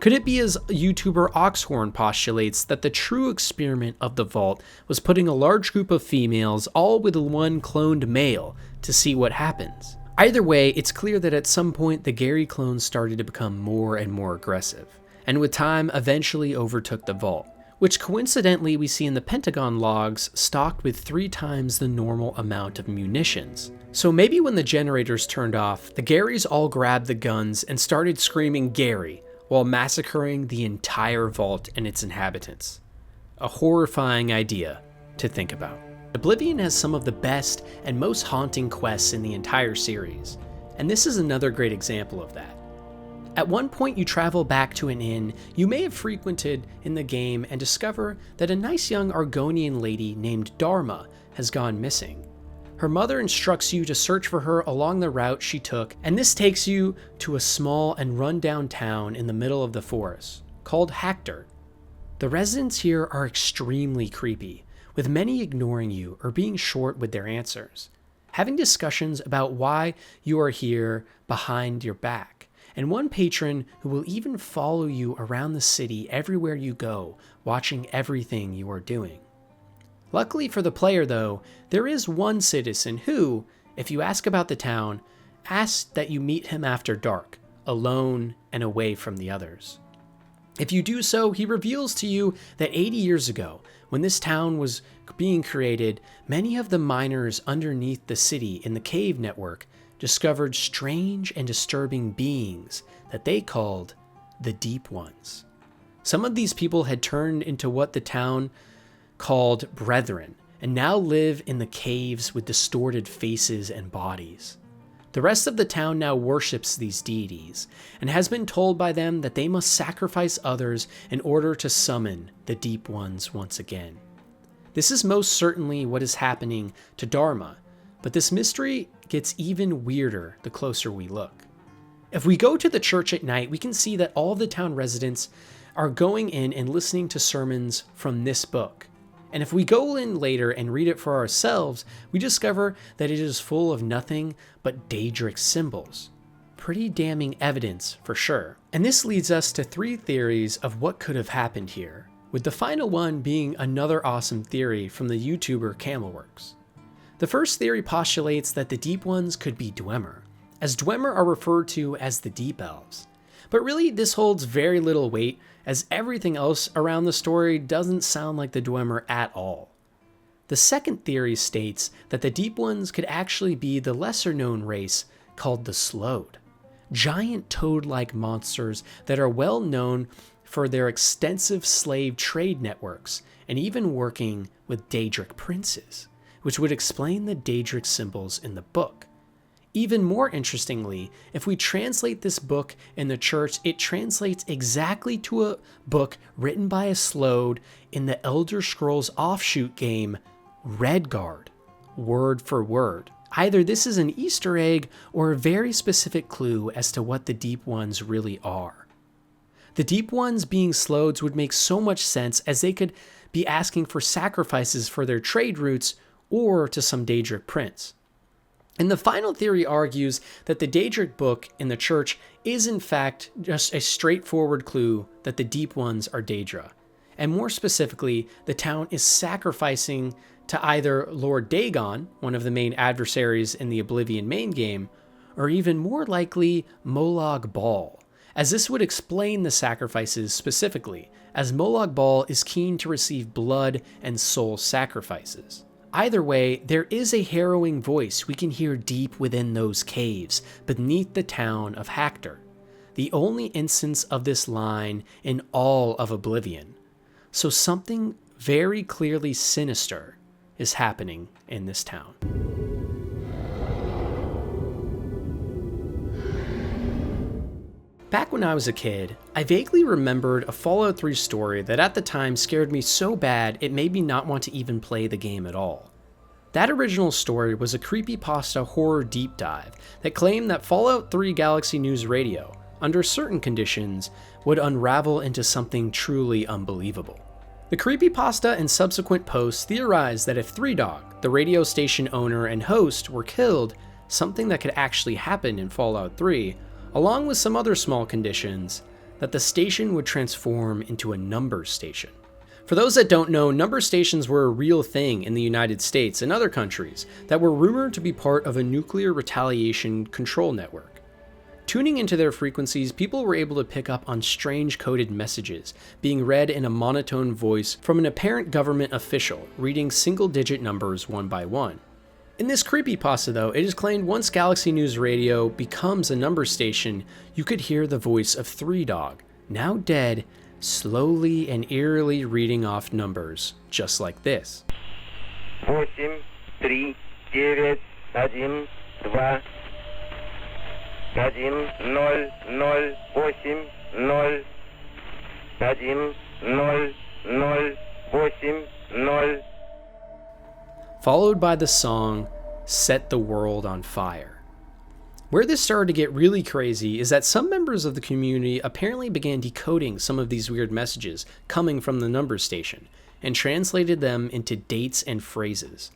Could it be, as YouTuber Oxhorn postulates, that the true experiment of the vault was putting a large group of females all with one cloned male to see what happens? Either way, it's clear that at some point the Gary clones started to become more and more aggressive, and with time eventually overtook the vault, which coincidentally we see in the Pentagon logs stocked with 3 times the normal amount of munitions. So maybe when the generators turned off, the Garys all grabbed the guns and started screaming Gary while massacring the entire vault and its inhabitants. A horrifying idea to think about. Oblivion has some of the best and most haunting quests in the entire series, and this is another great example of that. At one point you travel back to an inn you may have frequented in the game and discover that a nice young Argonian lady named Dharma has gone missing. her mother instructs you to search for her along the route she took, and this takes you to a small and run-down town in the middle of the forest, called Hackdirt. The residents here are extremely creepy, with many ignoring you or being short with their answers, having discussions about why you are here behind your back, and one patron who will even follow you around the city everywhere you go, watching everything you are doing. Luckily for the player though, there is one citizen who, if you ask about the town, asks that you meet him after dark, alone and away from the others. If you do so, he reveals to you that 80 years ago, when this town was being created, many of the miners underneath the city in the cave network discovered strange and disturbing beings that they called the Deep Ones. Some of these people had turned into what the town called Brethren, and now live in the caves with distorted faces and bodies. The rest of the town now worships these deities, and has been told by them that they must sacrifice others in order to summon the Deep Ones once again. This is most certainly what is happening to Dharma, but this mystery gets even weirder the closer we look. If we go to the church at night, we can see that all the town residents are going in and listening to sermons from this book. And if we go in later and read it for ourselves, we discover that it is full of nothing but Daedric symbols. Pretty damning evidence for sure. And this leads us to 3 theories of what could have happened here, with the final one being another awesome theory from the YouTuber Camelworks. The first theory postulates that the Deep Ones could be Dwemer, as Dwemer are referred to as the Deep Elves. But really, this holds very little weight, as everything else around the story doesn't sound like the Dwemer at all. The second theory states that the Deep Ones could actually be the lesser-known race called the Slowed, giant toad-like monsters that are well known for their extensive slave trade networks and even working with Daedric princes, which would explain the Daedric symbols in the book. Even more interestingly, if we translate this book in the church, it translates exactly to a book written by a Slowed in the Elder Scrolls offshoot game Redguard, word for word. Either this is an Easter egg or a very specific clue as to what the Deep Ones really are. The Deep Ones being Sloweds would make so much sense, as they could be asking for sacrifices for their trade routes or to some Daedric prince. And the final theory argues that the Daedric book in the church is in fact just a straightforward clue that the Deep Ones are Daedra. And more specifically, the town is sacrificing to either Lord Dagon, one of the main adversaries in the Oblivion main game, or even more likely Molag Bal, as this would explain the sacrifices specifically, as Molag Bal is keen to receive blood and soul sacrifices. Either way, there is a harrowing voice we can hear deep within those caves, beneath the town of Hackdirt, the only instance of this line in all of Oblivion. So something very clearly sinister is happening in this town. Back when I was a kid, I vaguely remembered a Fallout 3 story that at the time scared me so bad it made me not want to even play the game at all. That original story was a creepypasta horror deep dive that claimed that Fallout 3 Galaxy News Radio, under certain conditions, would unravel into something truly unbelievable. The creepypasta and subsequent posts theorized that if Three Dog, the radio station owner and host, were killed, something that could actually happen in Fallout 3, along with some other small conditions, that the station would transform into a number station. For those that don't know, number stations were a real thing in the United States and other countries that were rumored to be part of a nuclear retaliation control network. Tuning into their frequencies, people were able to pick up on strange coded messages being read in a monotone voice from an apparent government official, reading single-digit numbers one by one. In this creepypasta though, it is claimed once Galaxy News Radio becomes a number station, you could hear the voice of Three Dog, now dead, slowly and eerily reading off numbers, just like this. 8, 3, 9, 1, 2, 1, 0, 0, 8, 0, 1, 0, 0, 8, 0. Followed by the song set the world on fire. Where this started to get really crazy is that some members of the community apparently began decoding some of these weird messages coming from the number station and translated them into dates and phrases.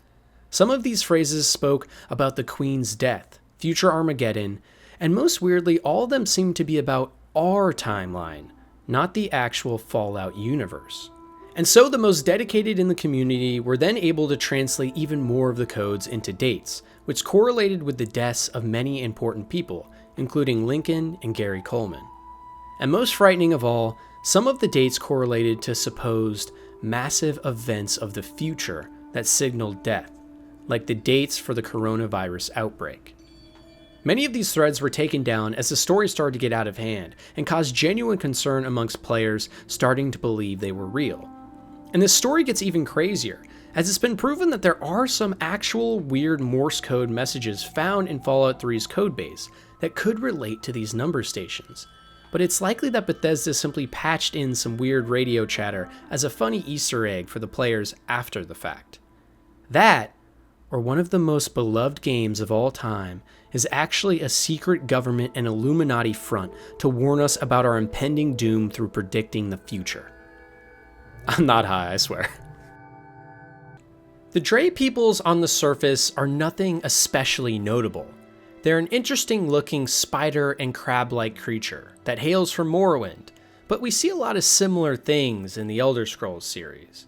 Some of these phrases spoke about the Queen's death, future Armageddon, and most weirdly, all of them seemed to be about our timeline, not the actual Fallout universe. And so the most dedicated in the community were then able to translate even more of the codes into dates, which correlated with the deaths of many important people, including Lincoln and Gary Coleman. And most frightening of all, some of the dates correlated to supposed massive events of the future that signaled death, like the dates for the coronavirus outbreak. Many of these threads were taken down as the story started to get out of hand and caused genuine concern amongst players starting to believe they were real. And this story gets even crazier, as it's been proven that there are some actual weird Morse code messages found in Fallout 3's codebase that could relate to these number stations. But it's likely that Bethesda simply patched in some weird radio chatter as a funny Easter egg for the players after the fact. That, or one of the most beloved games of all time, is actually a secret government and Illuminati front to warn us about our impending doom through predicting the future. I'm not high, I swear. The Dre peoples on the surface are nothing especially notable. They're an interesting looking spider and crab-like creature that hails from Morrowind, but we see a lot of similar things in the Elder Scrolls series.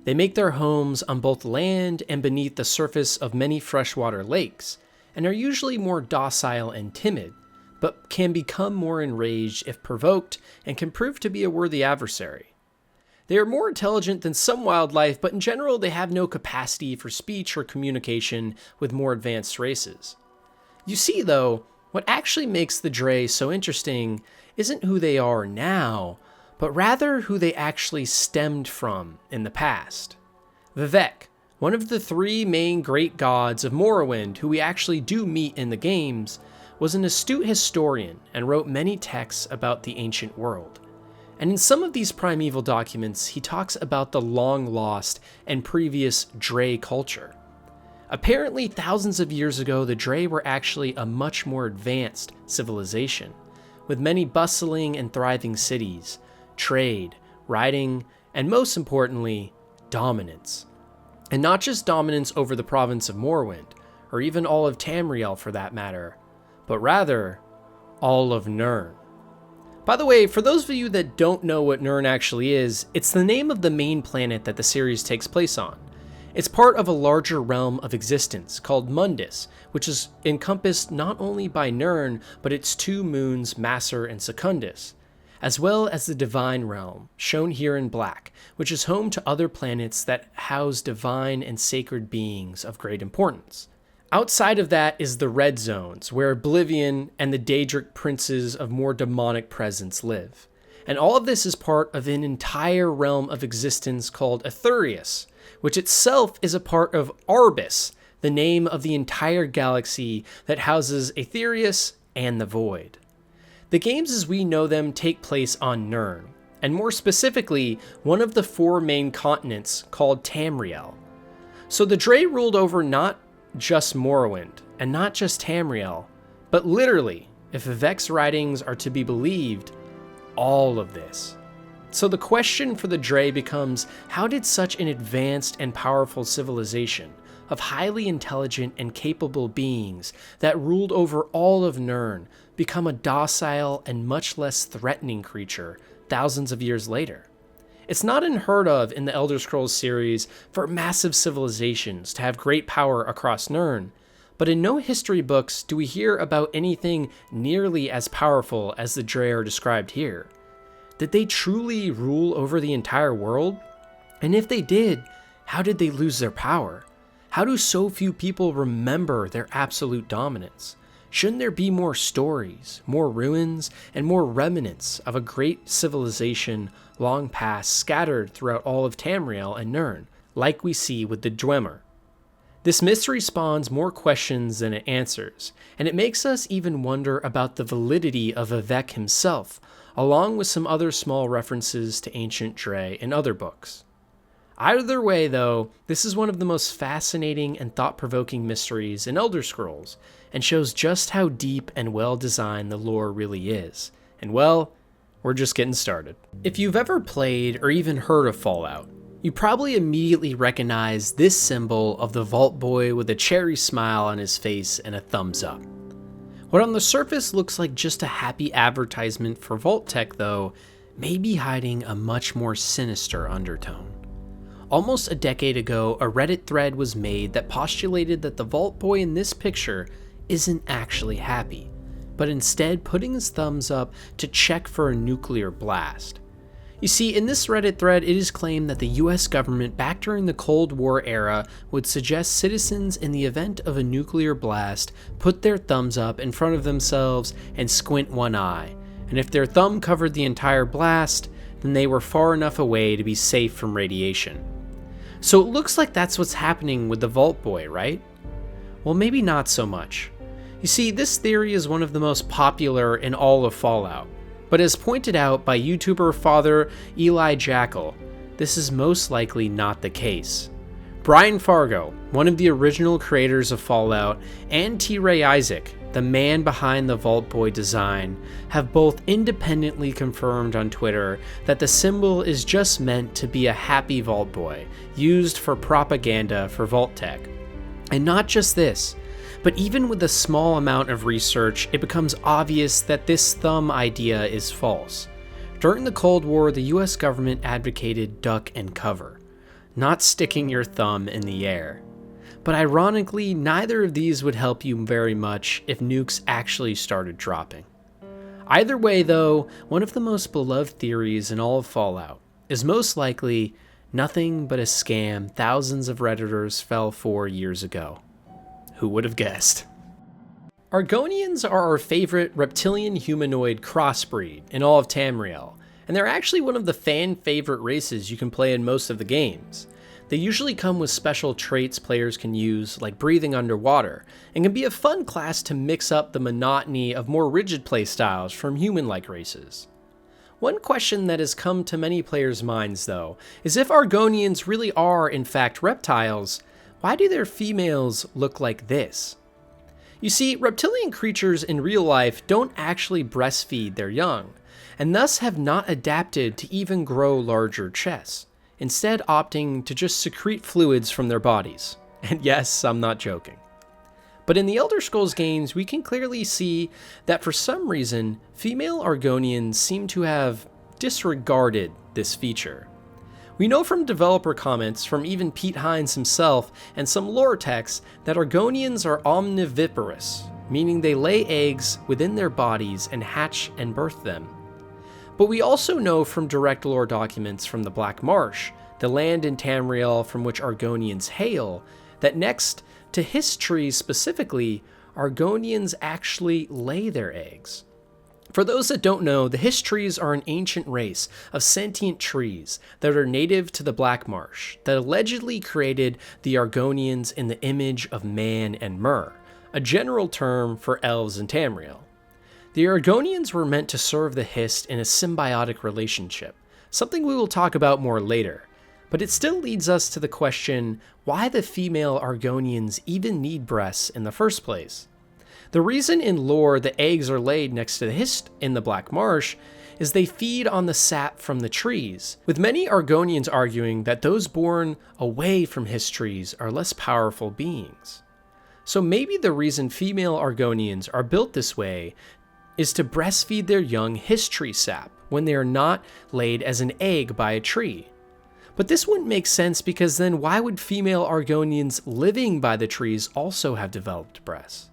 They make their homes on both land and beneath the surface of many freshwater lakes, and are usually more docile and timid, but can become more enraged if provoked and can prove to be a worthy adversary. They are more intelligent than some wildlife, but in general they have no capacity for speech or communication with more advanced races. You see, though, what actually makes the Dre so interesting isn't who they are now, but rather who they actually stemmed from in the past. Vivek, one of the three main great gods of Morrowind who we actually do meet in the games, was an astute historian and wrote many texts about the ancient world. And in some of these primeval documents, he talks about the long-lost and previous Dre culture. Apparently, thousands of years ago, the Dre were actually a much more advanced civilization, with many bustling and thriving cities, trade, riding, and most importantly, dominance. And not just dominance over the province of Morrowind, or even all of Tamriel for that matter, but rather, all of Nirn. By the way, for those of you that don't know what Nirn actually is, it's the name of the main planet that the series takes place on. It's part of a larger realm of existence called Mundus, which is encompassed not only by Nirn, but its two moons, Masser and Secundus, as well as the Divine Realm, shown here in black, which is home to other planets that house divine and sacred beings of great importance. Outside of that is the Red Zones, where Oblivion and the Daedric princes of more demonic presence live. And all of this is part of an entire realm of existence called Aetherius, which itself is a part of Arbus, the name of the entire galaxy that houses Aetherius and the Void. The games as we know them take place on Nirn, and more specifically, one of the four main continents called Tamriel. So the Dre ruled over not just Morrowind, and not just Tamriel, but literally, if Vivek's writings are to be believed, all of this. So the question for the Dre becomes, how did such an advanced and powerful civilization of highly intelligent and capable beings that ruled over all of Nirn become a docile and much less threatening creature thousands of years later? It's not unheard of in the Elder Scrolls series for massive civilizations to have great power across Nirn, but in no history books do we hear about anything nearly as powerful as the Dre are described here. Did they truly rule over the entire world? And if they did, how did they lose their power? How do so few people remember their absolute dominance? Shouldn't there be more stories, more ruins, and more remnants of a great civilization long past scattered throughout all of Tamriel and Nirn, like we see with the Dwemer? This mystery spawns more questions than it answers, and it makes us even wonder about the validity of Vivek himself, along with some other small references to ancient Dre in other books. Either way, though, this is one of the most fascinating and thought-provoking mysteries in Elder Scrolls, and shows just how deep and well-designed the lore really is. And well, we're just getting started. If you've ever played or even heard of Fallout, you probably immediately recognize this symbol of the Vault Boy with a cherry smile on his face and a thumbs up. What on the surface looks like just a happy advertisement for VaultTec, though, may be hiding a much more sinister undertone. Almost a decade ago, a Reddit thread was made that postulated that the Vault Boy in this picture isn't actually happy, but instead putting his thumbs up to check for a nuclear blast. You see, in this Reddit thread, it is claimed that the US government back during the Cold War era would suggest citizens in the event of a nuclear blast put their thumbs up in front of themselves and squint one eye, and if their thumb covered the entire blast, then they were far enough away to be safe from radiation. So it looks like that's what's happening with the Vault Boy, right? Well, maybe not so much. You see, this theory is one of the most popular in all of Fallout, but as pointed out by YouTuber Father Eli Jackal, this is most likely not the case. Brian Fargo, one of the original creators of Fallout, and T. Ray Isaac, the man behind the Vault Boy design, have both independently confirmed on Twitter that the symbol is just meant to be a happy Vault Boy, used for propaganda for VaultTec. And not just this, but even with a small amount of research, it becomes obvious that this thumb idea is false. During the Cold War, the US government advocated duck and cover, not sticking your thumb in the air. But ironically, neither of these would help you very much if nukes actually started dropping. Either way, though, one of the most beloved theories in all of Fallout is most likely nothing but a scam thousands of Redditors fell for years ago. Who would have guessed? Argonians are our favorite reptilian humanoid crossbreed in all of Tamriel, and they're actually one of the fan-favorite races you can play in most of the games. They usually come with special traits players can use, like breathing underwater, and can be a fun class to mix up the monotony of more rigid playstyles from human-like races. One question that has come to many players' minds, though, is if Argonians really are, in fact, reptiles, why do their females look like this? You see, reptilian creatures in real life don't actually breastfeed their young, and thus have not adapted to even grow larger chests, instead opting to just secrete fluids from their bodies. And yes, I'm not joking. But in the Elder Scrolls games, we can clearly see that for some reason, female Argonians seem to have disregarded this feature. We know from developer comments from even Pete Hines himself and some lore texts that Argonians are omniviparous, meaning they lay eggs within their bodies and hatch and birth them. But we also know from direct lore documents from the Black Marsh, the land in Tamriel from which Argonians hail, that next to his trees specifically, Argonians actually lay their eggs. For those that don't know, the Hiss trees are an ancient race of sentient trees that are native to the Black Marsh that allegedly created the Argonians in the image of man and Myr, a general term for elves in Tamriel. The Argonians were meant to serve the Hiss in a symbiotic relationship, something we will talk about more later, but it still leads us to the question why the female Argonians even need breasts in the first place. The reason in lore the eggs are laid next to the Hiss in the Black Marsh is they feed on the sap from the trees, with many Argonians arguing that those born away from Hiss trees are less powerful beings. So maybe the reason female Argonians are built this way is to breastfeed their young Hiss tree sap when they are not laid as an egg by a tree. But this wouldn't make sense because then why would female Argonians living by the trees also have developed breasts?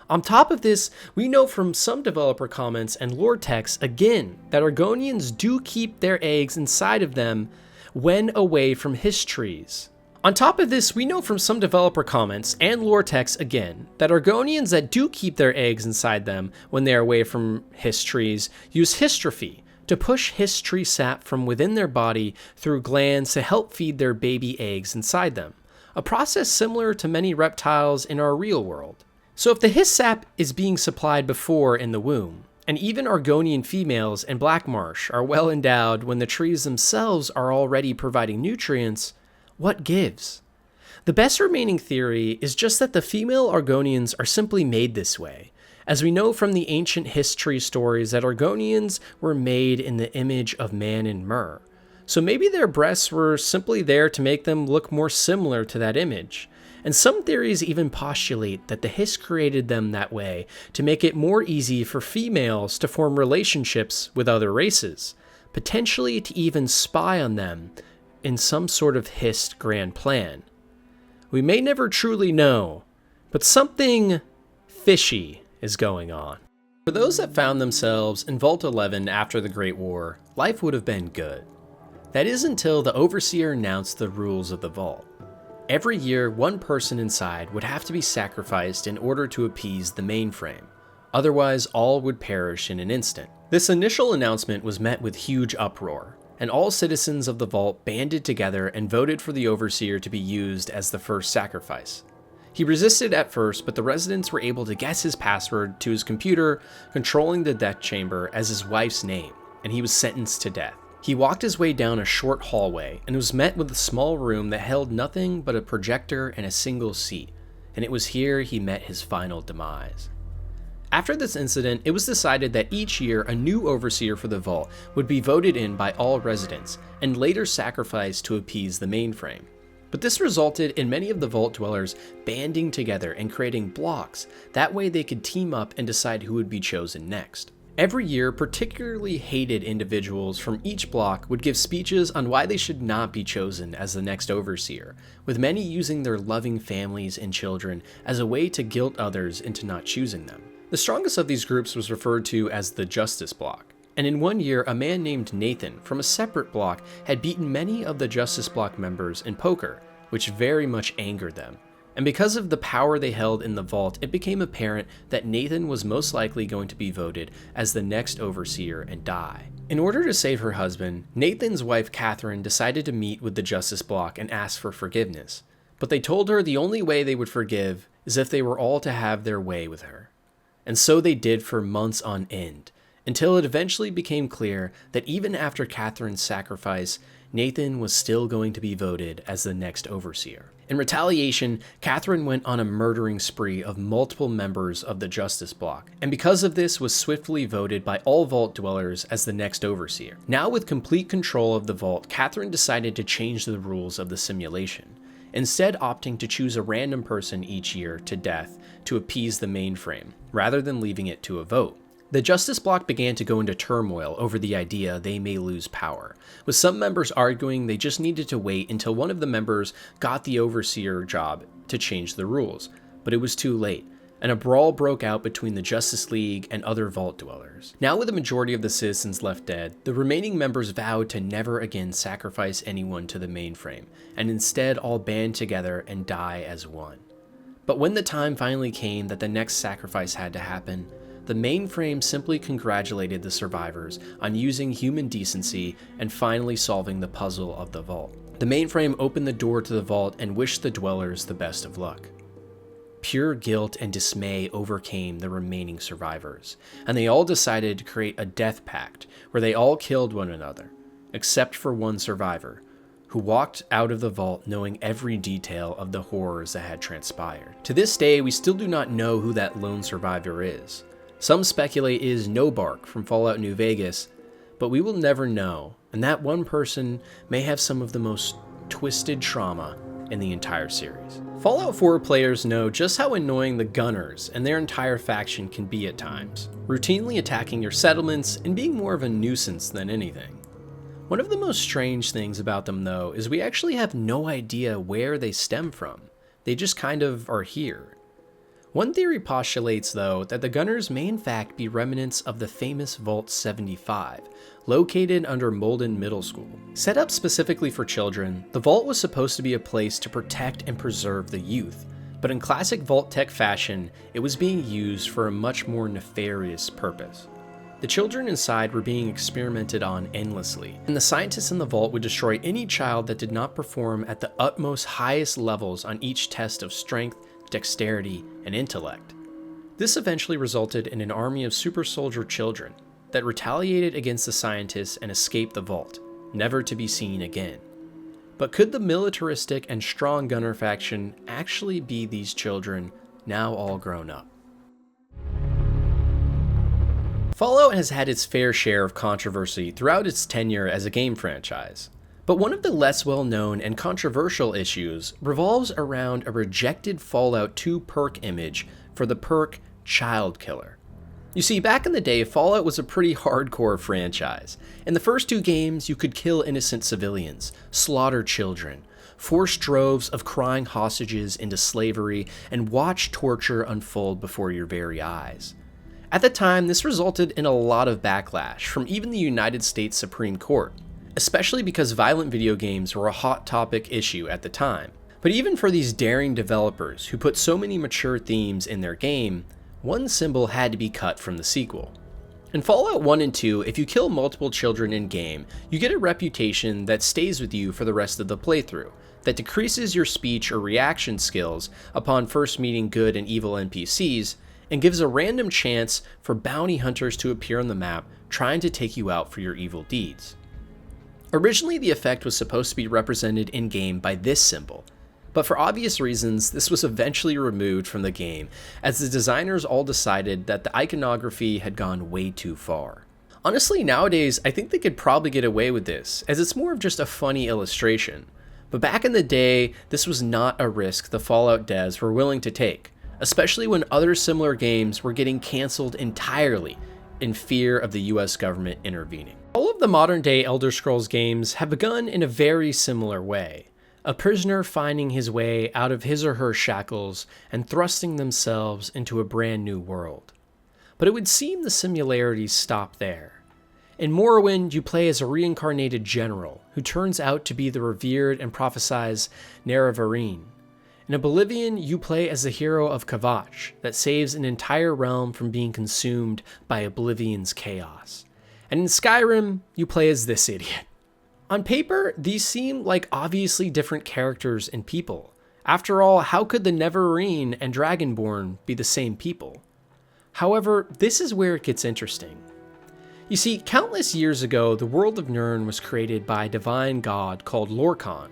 On top of this, we know from some developer comments and lore texts again that Argonians do keep their eggs inside of them when away from Hiss trees. On top of this, we know from some developer comments and lore texts again that Argonians that do keep their eggs inside them when they are away from Hiss trees use hystrophy to push Hiss tree sap from within their body through glands to help feed their baby eggs inside them, a process similar to many reptiles in our real world. So if the Hiss sap is being supplied before in the womb, And even Argonian females and black marsh are well endowed when the trees themselves are already providing nutrients. What gives? The best remaining theory is just that the female Argonians are simply made this way, as we know from the ancient history stories that Argonians were made in the image of man and myrrh. So maybe their breasts were simply there to make them look more similar to that image. And some theories even postulate that the Hiss created them that way to make it more easy for females to form relationships with other races, potentially to even spy on them in some sort of Hiss grand plan. We may never truly know, but something fishy is going on. For those that found themselves in Vault 11 after the Great War, life would have been good. That is until the Overseer announced the rules of the Vault. Every year, one person inside would have to be sacrificed in order to appease the mainframe. Otherwise, all would perish in an instant. This initial announcement was met with huge uproar, and all citizens of the Vault banded together and voted for the Overseer to be used as the first sacrifice. He resisted at first, but the residents were able to guess his password to his computer, controlling the death chamber as his wife's name, and he was sentenced to death. He walked his way down a short hallway and was met with a small room that held nothing but a projector and a single seat, and it was here he met his final demise. After this incident, it was decided that each year a new Overseer for the Vault would be voted in by all residents and later sacrificed to appease the mainframe. But this resulted in many of the Vault dwellers banding together and creating blocks. That way they could team up and decide who would be chosen next. Every year, particularly hated individuals from each block would give speeches on why they should not be chosen as the next Overseer, with many using their loving families and children as a way to guilt others into not choosing them. The strongest of these groups was referred to as the Justice Block. And in one year, a man named Nathan from a separate block had beaten many of the Justice Block members in poker, which very much angered them. And because of the power they held in the Vault, it became apparent that Nathan was most likely going to be voted as the next Overseer and die. In order to save her husband, Nathan's wife Catherine decided to meet with the Justice Block and ask for forgiveness. But they told her the only way they would forgive is if they were all to have their way with her. And so they did for months on end, until it eventually became clear that even after Catherine's sacrifice, Nathan was still going to be voted as the next Overseer. In retaliation, Catherine went on a murdering spree of multiple members of the Justice Block, and because of this was swiftly voted by all Vault dwellers as the next Overseer. Now with complete control of the Vault, Catherine decided to change the rules of the simulation, instead opting to choose a random person each year to death to appease the mainframe, rather than leaving it to a vote. The Justice Block began to go into turmoil over the idea they may lose power, with some members arguing they just needed to wait until one of the members got the Overseer job to change the rules, but it was too late, and a brawl broke out between the Justice League and other Vault dwellers. Now with the majority of the citizens left dead, the remaining members vowed to never again sacrifice anyone to the mainframe, and instead all band together and die as one. But when the time finally came that the next sacrifice had to happen, the mainframe simply congratulated the survivors on using human decency and finally solving the puzzle of the Vault. The mainframe opened the door to the Vault and wished the dwellers the best of luck. Pure guilt and dismay overcame the remaining survivors, and they all decided to create a death pact where they all killed one another, except for one survivor, who walked out of the Vault knowing every detail of the horrors that had transpired. To this day, we still do not know who that lone survivor is. Some speculate it is Nobark from Fallout New Vegas, but we will never know, and that one person may have some of the most twisted trauma in the entire series. Fallout 4 players know just how annoying the Gunners and their entire faction can be at times, routinely attacking your settlements and being more of a nuisance than anything. One of the most strange things about them, though, is we actually have no idea where they stem from. They just kind of are here. One theory postulates, though, that the Gunners may in fact be remnants of the famous Vault 75, located under Molden Middle School. Set up specifically for children, the Vault was supposed to be a place to protect and preserve the youth, but in classic VaultTec fashion, it was being used for a much more nefarious purpose. The children inside were being experimented on endlessly, and the scientists in the Vault would destroy any child that did not perform at the utmost highest levels on each test of strength, dexterity, and intellect. This eventually resulted in an army of super soldier children that retaliated against the scientists and escaped the vault, never to be seen again. But could the militaristic and strong gunner faction actually be these children, now all grown up? Fallout has had its fair share of controversy throughout its tenure as a game franchise. But one of the less well-known and controversial issues revolves around a rejected Fallout 2 perk image for the perk Child Killer. You see, back in the day, Fallout was a pretty hardcore franchise. In the first 2 games, you could kill innocent civilians, slaughter children, force droves of crying hostages into slavery, and watch torture unfold before your very eyes. At the time, this resulted in a lot of backlash from even the United States Supreme Court, especially because violent video games were a hot topic issue at the time. But even for these daring developers who put so many mature themes in their game, one symbol had to be cut from the sequel. In Fallout 1 and 2, if you kill multiple children in-game, you get a reputation that stays with you for the rest of the playthrough, that decreases your speech or reaction skills upon first meeting good and evil NPCs, and gives a random chance for bounty hunters to appear on the map trying to take you out for your evil deeds. Originally, the effect was supposed to be represented in-game by this symbol, but for obvious reasons, this was eventually removed from the game as the designers all decided that the iconography had gone way too far. Honestly, nowadays, I think they could probably get away with this, as it's more of just a funny illustration. But back in the day, this was not a risk the Fallout devs were willing to take, especially when other similar games were getting cancelled entirely in fear of the US government intervening. All of the modern-day Elder Scrolls games have begun in a very similar way. A prisoner finding his way out of his or her shackles and thrusting themselves into a brand new world. But it would seem the similarities stop there. In Morrowind, you play as a reincarnated general who turns out to be the revered and prophesized Nerevarine. In Oblivion, you play as the hero of Kavach that saves an entire realm from being consumed by Oblivion's chaos. And in Skyrim, you play as this idiot. On paper, these seem like obviously different characters and people. After all, how could the Neverine and Dragonborn be the same people? However, this is where it gets interesting. You see, countless years ago, the world of Nirn was created by a divine god called Lorkhan.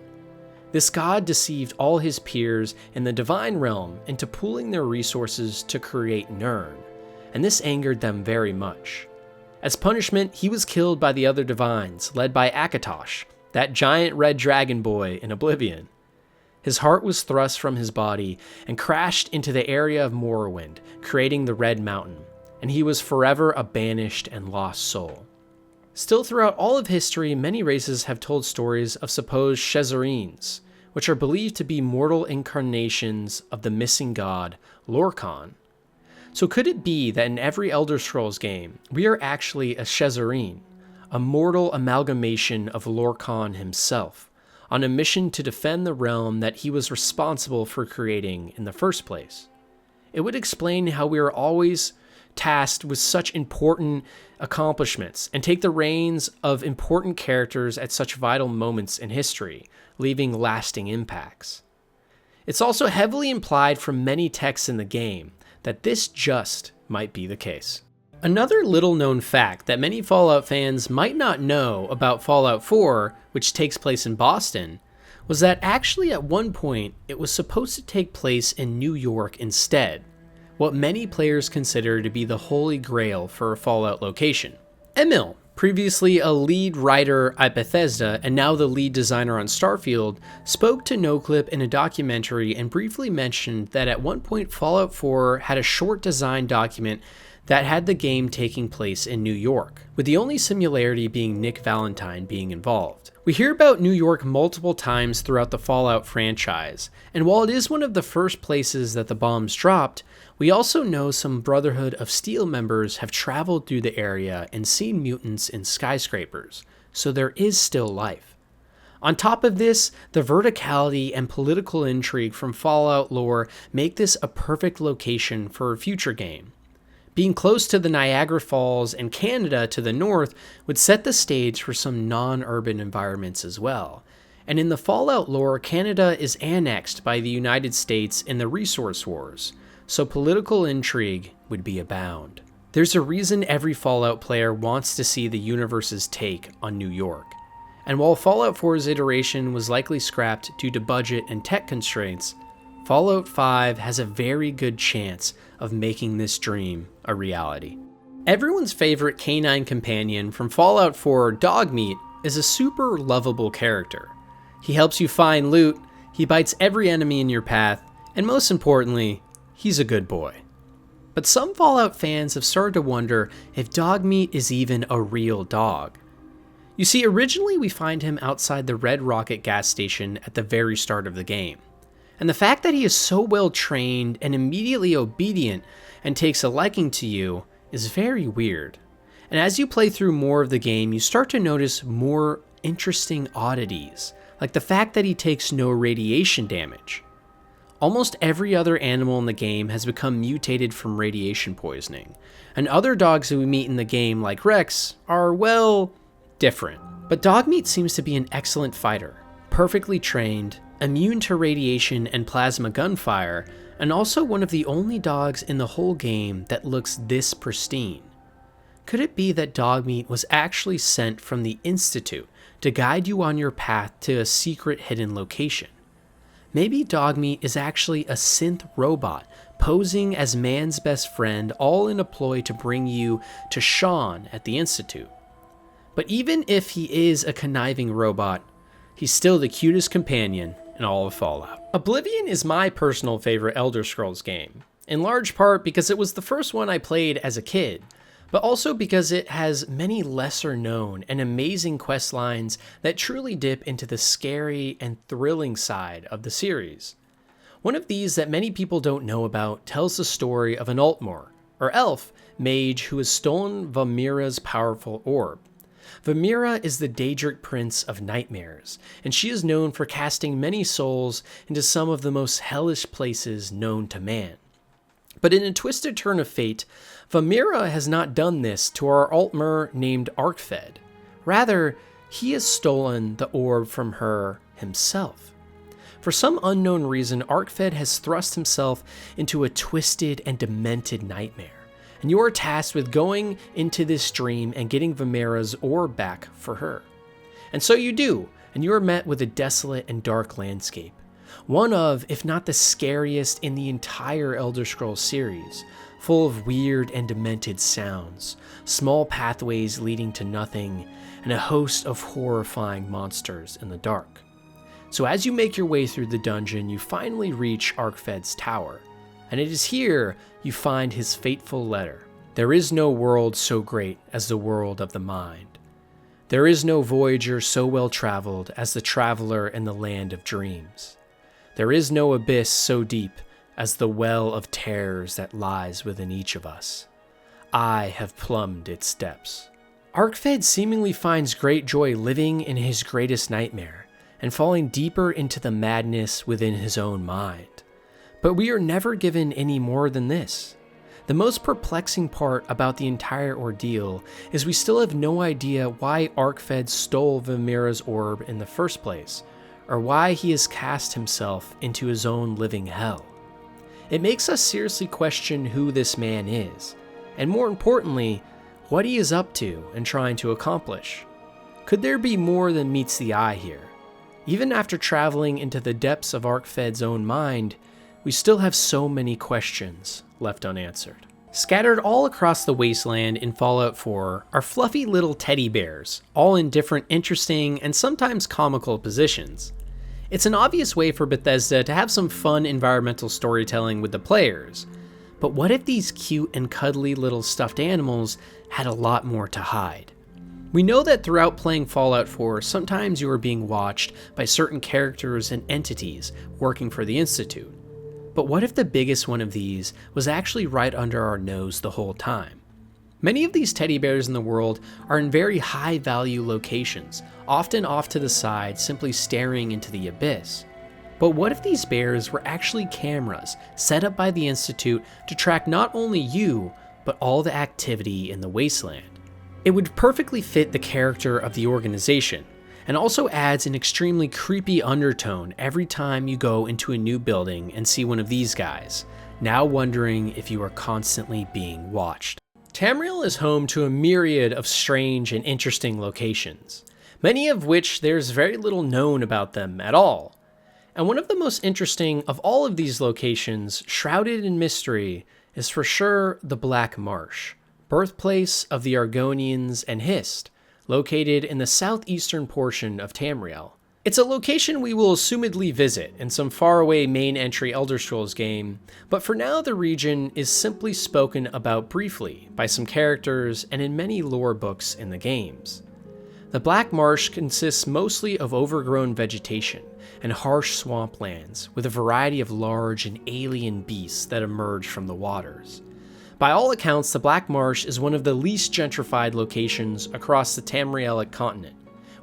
This god deceived all his peers in the divine realm into pooling their resources to create Nirn, and this angered them very much. As punishment, he was killed by the other divines, led by Akatosh, that giant red dragon boy in Oblivion. His heart was thrust from his body and crashed into the area of Morrowind, creating the Red Mountain, and he was forever a banished and lost soul. Still, throughout all of history, many races have told stories of supposed Shezarines, which are believed to be mortal incarnations of the missing god, Lorkhan. So could it be that in every Elder Scrolls game, we are actually a Shezarine, a mortal amalgamation of Lorkhan himself, on a mission to defend the realm that he was responsible for creating in the first place? It would explain how we are always tasked with such important accomplishments and take the reins of important characters at such vital moments in history, leaving lasting impacts. It's also heavily implied from many texts in the game that this just might be the case. Another little-known fact that many Fallout fans might not know about Fallout 4, which takes place in Boston, was that actually at one point it was supposed to take place in New York instead, what many players consider to be the holy grail for a Fallout location. Emil, previously a lead writer at Bethesda and now the lead designer on Starfield, spoke to NoClip in a documentary and briefly mentioned that at one point Fallout 4 had a short design document that had the game taking place in New York, with the only similarity being Nick Valentine being involved. We hear about New York multiple times throughout the Fallout franchise, and while it is one of the first places that the bombs dropped, we also know some Brotherhood of Steel members have traveled through the area and seen mutants in skyscrapers, so there is still life. On top of this, the verticality and political intrigue from Fallout lore make this a perfect location for a future game. Being close to the Niagara Falls and Canada to the north would set the stage for some non-urban environments as well. And in the Fallout lore, Canada is annexed by the United States in the Resource Wars, so political intrigue would be abound. There's a reason every Fallout player wants to see the universe's take on New York. And while Fallout 4's iteration was likely scrapped due to budget and tech constraints, Fallout 5 has a very good chance of making this dream a reality. Everyone's favorite canine companion from Fallout 4, Dogmeat, is a super lovable character. He helps you find loot, he bites every enemy in your path, and most importantly, he's a good boy. But some Fallout fans have started to wonder if Dogmeat is even a real dog. You see, originally we find him outside the Red Rocket gas station at the very start of the game. And the fact that he is so well trained and immediately obedient and takes a liking to you is very weird. And as you play through more of the game, you start to notice more interesting oddities, like the fact that he takes no radiation damage. Almost every other animal in the game has become mutated from radiation poisoning, and other dogs that we meet in the game, like Rex, are, well, different. But Dogmeat seems to be an excellent fighter, perfectly trained, immune to radiation and plasma gunfire, and also one of the only dogs in the whole game that looks this pristine. Could it be that Dogmeat was actually sent from the Institute to guide you on your path to a secret hidden location? Maybe Dogmeat is actually a synth robot posing as man's best friend, all in a ploy to bring you to Sean at the Institute. But even if he is a conniving robot, he's still the cutest companion in all of Fallout. Oblivion is my personal favorite Elder Scrolls game, in large part because it was the first one I played as a kid, but also because it has many lesser known and amazing quest lines that truly dip into the scary and thrilling side of the series. One of these that many people don't know about tells the story of an Altmore, or elf, mage who has stolen Vamira's powerful orb. Vamira is the Daedric Prince of Nightmares, and she is known for casting many souls into some of the most hellish places known to man. But in a twisted turn of fate, Vamira has not done this to our Altmer named Arkfed. Rather, he has stolen the orb from her himself. For some unknown reason, Arkfed has thrust himself into a twisted and demented nightmare, and you are tasked with going into this dream and getting Vamira's orb back for her. And so you do, and you are met with a desolate and dark landscape. One of, if not the scariest in the entire Elder Scrolls series, full of weird and demented sounds, small pathways leading to nothing, and a host of horrifying monsters in the dark. So as you make your way through the dungeon, you finally reach Arkfed's tower, and it is here you find his fateful letter. There is no world so great as the world of the mind. There is no voyager so well traveled as the traveler in the land of dreams. There is no abyss so deep as the well of terrors that lies within each of us. I have plumbed its depths. Arkfed seemingly finds great joy living in his greatest nightmare and falling deeper into the madness within his own mind. But we are never given any more than this. The most perplexing part about the entire ordeal is we still have no idea why Arkfed stole Vamira's orb in the first place, or why he has cast himself into his own living hell. It makes us seriously question who this man is, and more importantly, what he is up to and trying to accomplish. Could there be more than meets the eye here? Even after traveling into the depths of Arkfed's own mind, we still have so many questions left unanswered. Scattered all across the wasteland in Fallout 4 are fluffy little teddy bears, all in different interesting and sometimes comical positions. It's an obvious way for Bethesda to have some fun environmental storytelling with the players, but what if these cute and cuddly little stuffed animals had a lot more to hide? We know that throughout playing Fallout 4, sometimes you are being watched by certain characters and entities working for the Institute. But what if the biggest one of these was actually right under our nose the whole time? Many of these teddy bears in the world are in very high value locations, often off to the side, simply staring into the abyss. But what if these bears were actually cameras set up by the Institute to track not only you, but all the activity in the wasteland? It would perfectly fit the character of the organization, and also adds an extremely creepy undertone every time you go into a new building and see one of these guys, now wondering if you are constantly being watched. Tamriel is home to a myriad of strange and interesting locations, many of which there's very little known about them at all. And one of the most interesting of all of these locations, shrouded in mystery, is for sure the Black Marsh, birthplace of the Argonians and Hist, located in the southeastern portion of Tamriel. It's a location we will assumedly visit in some faraway main entry Elder Scrolls game, but for now the region is simply spoken about briefly by some characters and in many lore books in the games. The Black Marsh consists mostly of overgrown vegetation and harsh swamplands with a variety of large and alien beasts that emerge from the waters. By all accounts, the Black Marsh is one of the least gentrified locations across the Tamrielic continent,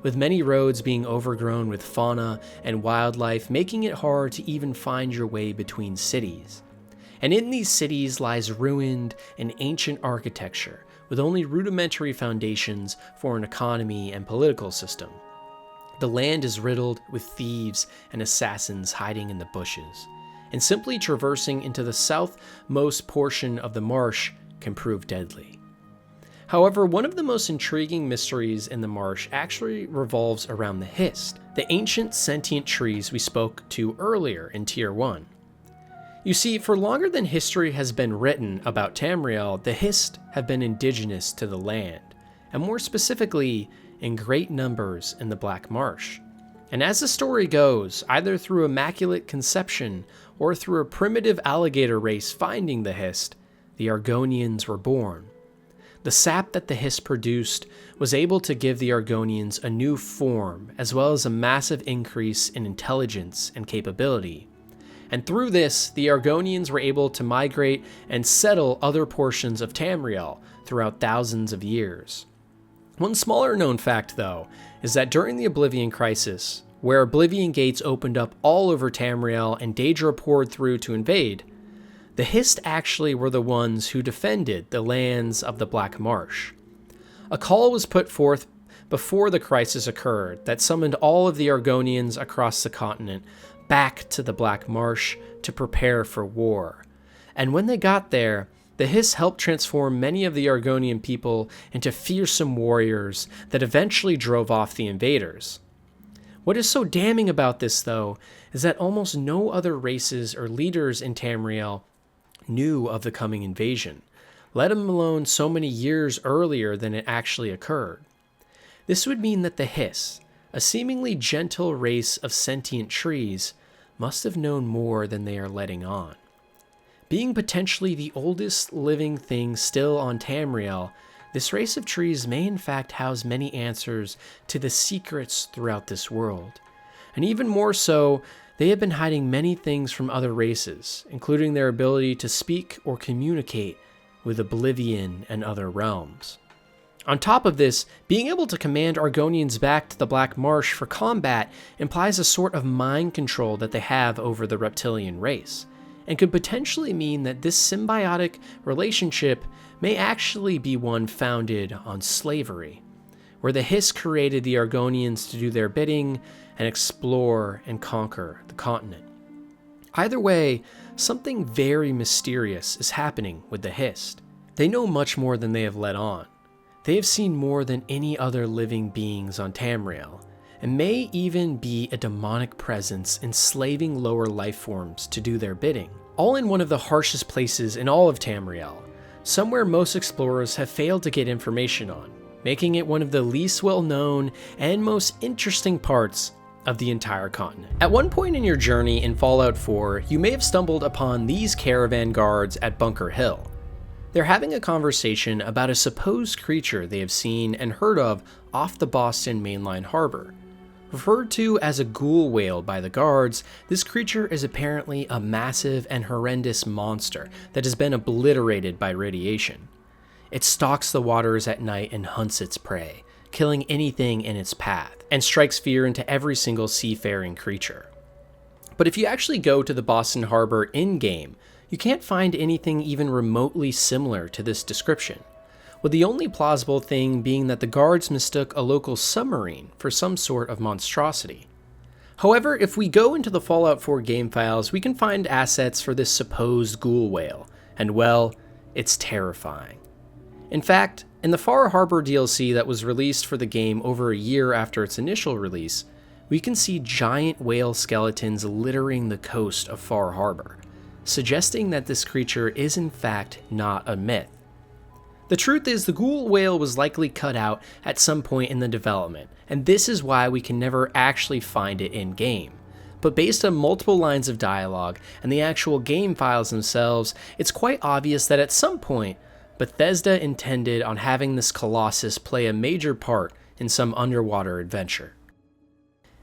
with many roads being overgrown with fauna and wildlife, making it hard to even find your way between cities. And in these cities lies ruined and ancient architecture, with only rudimentary foundations for an economy and political system. The land is riddled with thieves and assassins hiding in the bushes, and simply traversing into the southmost portion of the marsh can prove deadly. However, one of the most intriguing mysteries in the marsh actually revolves around the Hist, the ancient sentient trees we spoke to earlier in Tier 1. You see, for longer than history has been written about Tamriel, the Hist have been indigenous to the land, and more specifically, in great numbers in the Black Marsh. And as the story goes, either through immaculate conception or through a primitive alligator race finding the Hist, the Argonians were born. The sap that the Hist produced was able to give the Argonians a new form, as well as a massive increase in intelligence and capability. And through this, the Argonians were able to migrate and settle other portions of Tamriel throughout thousands of years. One smaller known fact, though, is that during the Oblivion Crisis, where Oblivion Gates opened up all over Tamriel and Daedra poured through to invade, the Hist actually were the ones who defended the lands of the Black Marsh. A call was put forth before the crisis occurred that summoned all of the Argonians across the continent back to the Black Marsh to prepare for war. And when they got there, the Hist helped transform many of the Argonian people into fearsome warriors that eventually drove off the invaders. What is so damning about this, though, is that almost no other races or leaders in Tamriel knew of the coming invasion, let alone so many years earlier than it actually occurred. This would mean that the Hist, a seemingly gentle race of sentient trees, must have known more than they are letting on. Being potentially the oldest living thing still on Tamriel, this race of trees may in fact house many answers to the secrets throughout this world. And even more so, they have been hiding many things from other races, including their ability to speak or communicate with Oblivion and other realms. On top of this, being able to command Argonians back to the Black Marsh for combat implies a sort of mind control that they have over the reptilian race, and could potentially mean that this symbiotic relationship may actually be one founded on slavery, where the Hist created the Argonians to do their bidding and explore and conquer the continent. Either way, something very mysterious is happening with the Hist. They know much more than they have let on. They have seen more than any other living beings on Tamriel, and may even be a demonic presence enslaving lower life forms to do their bidding, all in one of the harshest places in all of Tamriel, somewhere most explorers have failed to get information on, making it one of the least well-known and most interesting parts of the entire continent. At one point in your journey in Fallout 4, you may have stumbled upon these caravan guards at Bunker Hill. They're having a conversation about a supposed creature they have seen and heard of off the Boston mainline harbor. Referred to as a ghoul whale by the guards, this creature is apparently a massive and horrendous monster that has been obliterated by radiation. It stalks the waters at night and hunts its prey, killing anything in its path, and strikes fear into every single seafaring creature. But if you actually go to the Boston harbor in-game, you can't find anything even remotely similar to this description. with the only plausible thing being that the guards mistook a local submarine for some sort of monstrosity. However, if we go into the Fallout 4 game files, we can find assets for this supposed ghoul whale, and well, it's terrifying. In fact, in the Far Harbor DLC that was released for the game over a year after its initial release, we can see giant whale skeletons littering the coast of Far Harbor, suggesting that this creature is in fact not a myth. The truth is, the ghoul whale was likely cut out at some point in the development, and this is why we can never actually find it in-game. But based on multiple lines of dialogue and the actual game files themselves, it's quite obvious that at some point, Bethesda intended on having this colossus play a major part in some underwater adventure.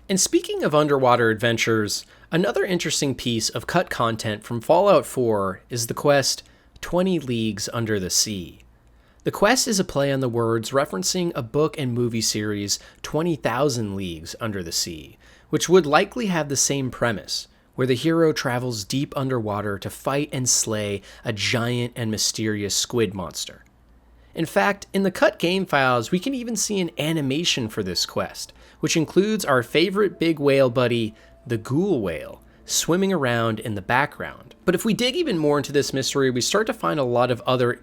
And speaking of underwater adventures, another interesting piece of cut content from Fallout 4 is the quest 20 Leagues Under the Sea. The quest is a play on the words referencing a book and movie series 20,000 Leagues Under the Sea, which would likely have the same premise, where the hero travels deep underwater to fight and slay a giant and mysterious squid monster. In fact, in the cut game files, we can even see an animation for this quest, which includes our favorite big whale buddy, the ghoul whale, swimming around in the background. But if we dig even more into this mystery, we start to find a lot of other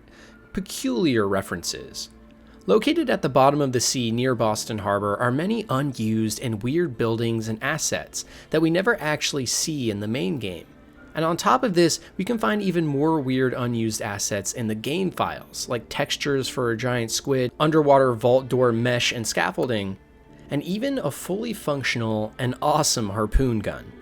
peculiar references. Located at the bottom of the sea near Boston Harbor are many unused and weird buildings and assets that we never actually see in the main game. And on top of this, we can find even more weird unused assets in the game files, like textures for a giant squid, underwater vault door mesh and scaffolding, and even a fully functional and awesome harpoon gun.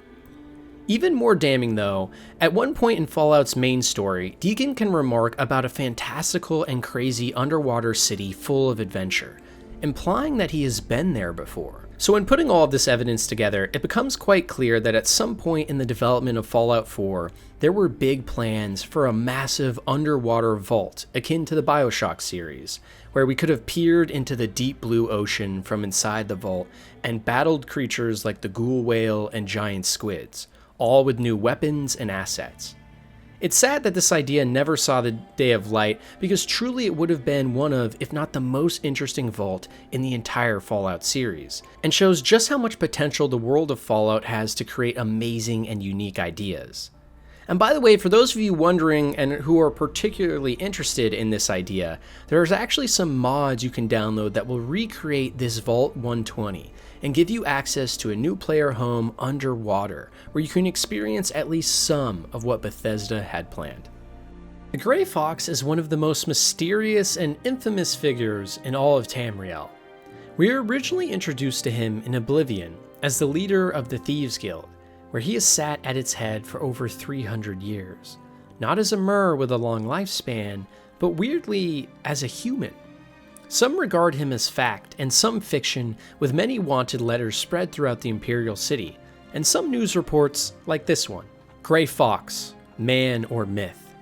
Even more damning though, at one point in Fallout's main story, Deacon can remark about a fantastical and crazy underwater city full of adventure, implying that he has been there before. So when putting all of this evidence together, it becomes quite clear that at some point in the development of Fallout 4, there were big plans for a massive underwater vault akin to the BioShock series, where we could have peered into the deep blue ocean from inside the vault and battled creatures like the ghoul whale and giant squids, all with new weapons and assets. It's sad that this idea never saw the day of light, because truly it would have been one of, if not the most interesting vault in the entire Fallout series, and shows just how much potential the world of Fallout has to create amazing and unique ideas. And by the way, for those of you wondering and who are particularly interested in this idea, there's actually some mods you can download that will recreate this Vault 120 and give you access to a new player home underwater, where you can experience at least some of what Bethesda had planned. The Grey Fox is one of the most mysterious and infamous figures in all of Tamriel. We were originally introduced to him in Oblivion as the leader of the Thieves Guild, where he has sat at its head for over 300 years, not as a mer with a long lifespan, but weirdly as a human. Some regard him as fact and some fiction, with many wanted letters spread throughout the Imperial City, and some news reports like this one. Grey Fox, man or myth?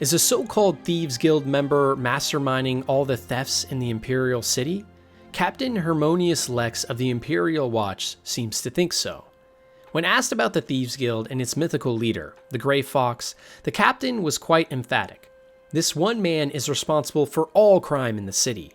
Is a so-called Thieves Guild member masterminding all the thefts in the Imperial City? Captain Harmonious Lex of the Imperial Watch seems to think so. When asked about the Thieves Guild and its mythical leader, the Grey Fox, the captain was quite emphatic. This one man is responsible for all crime in the city.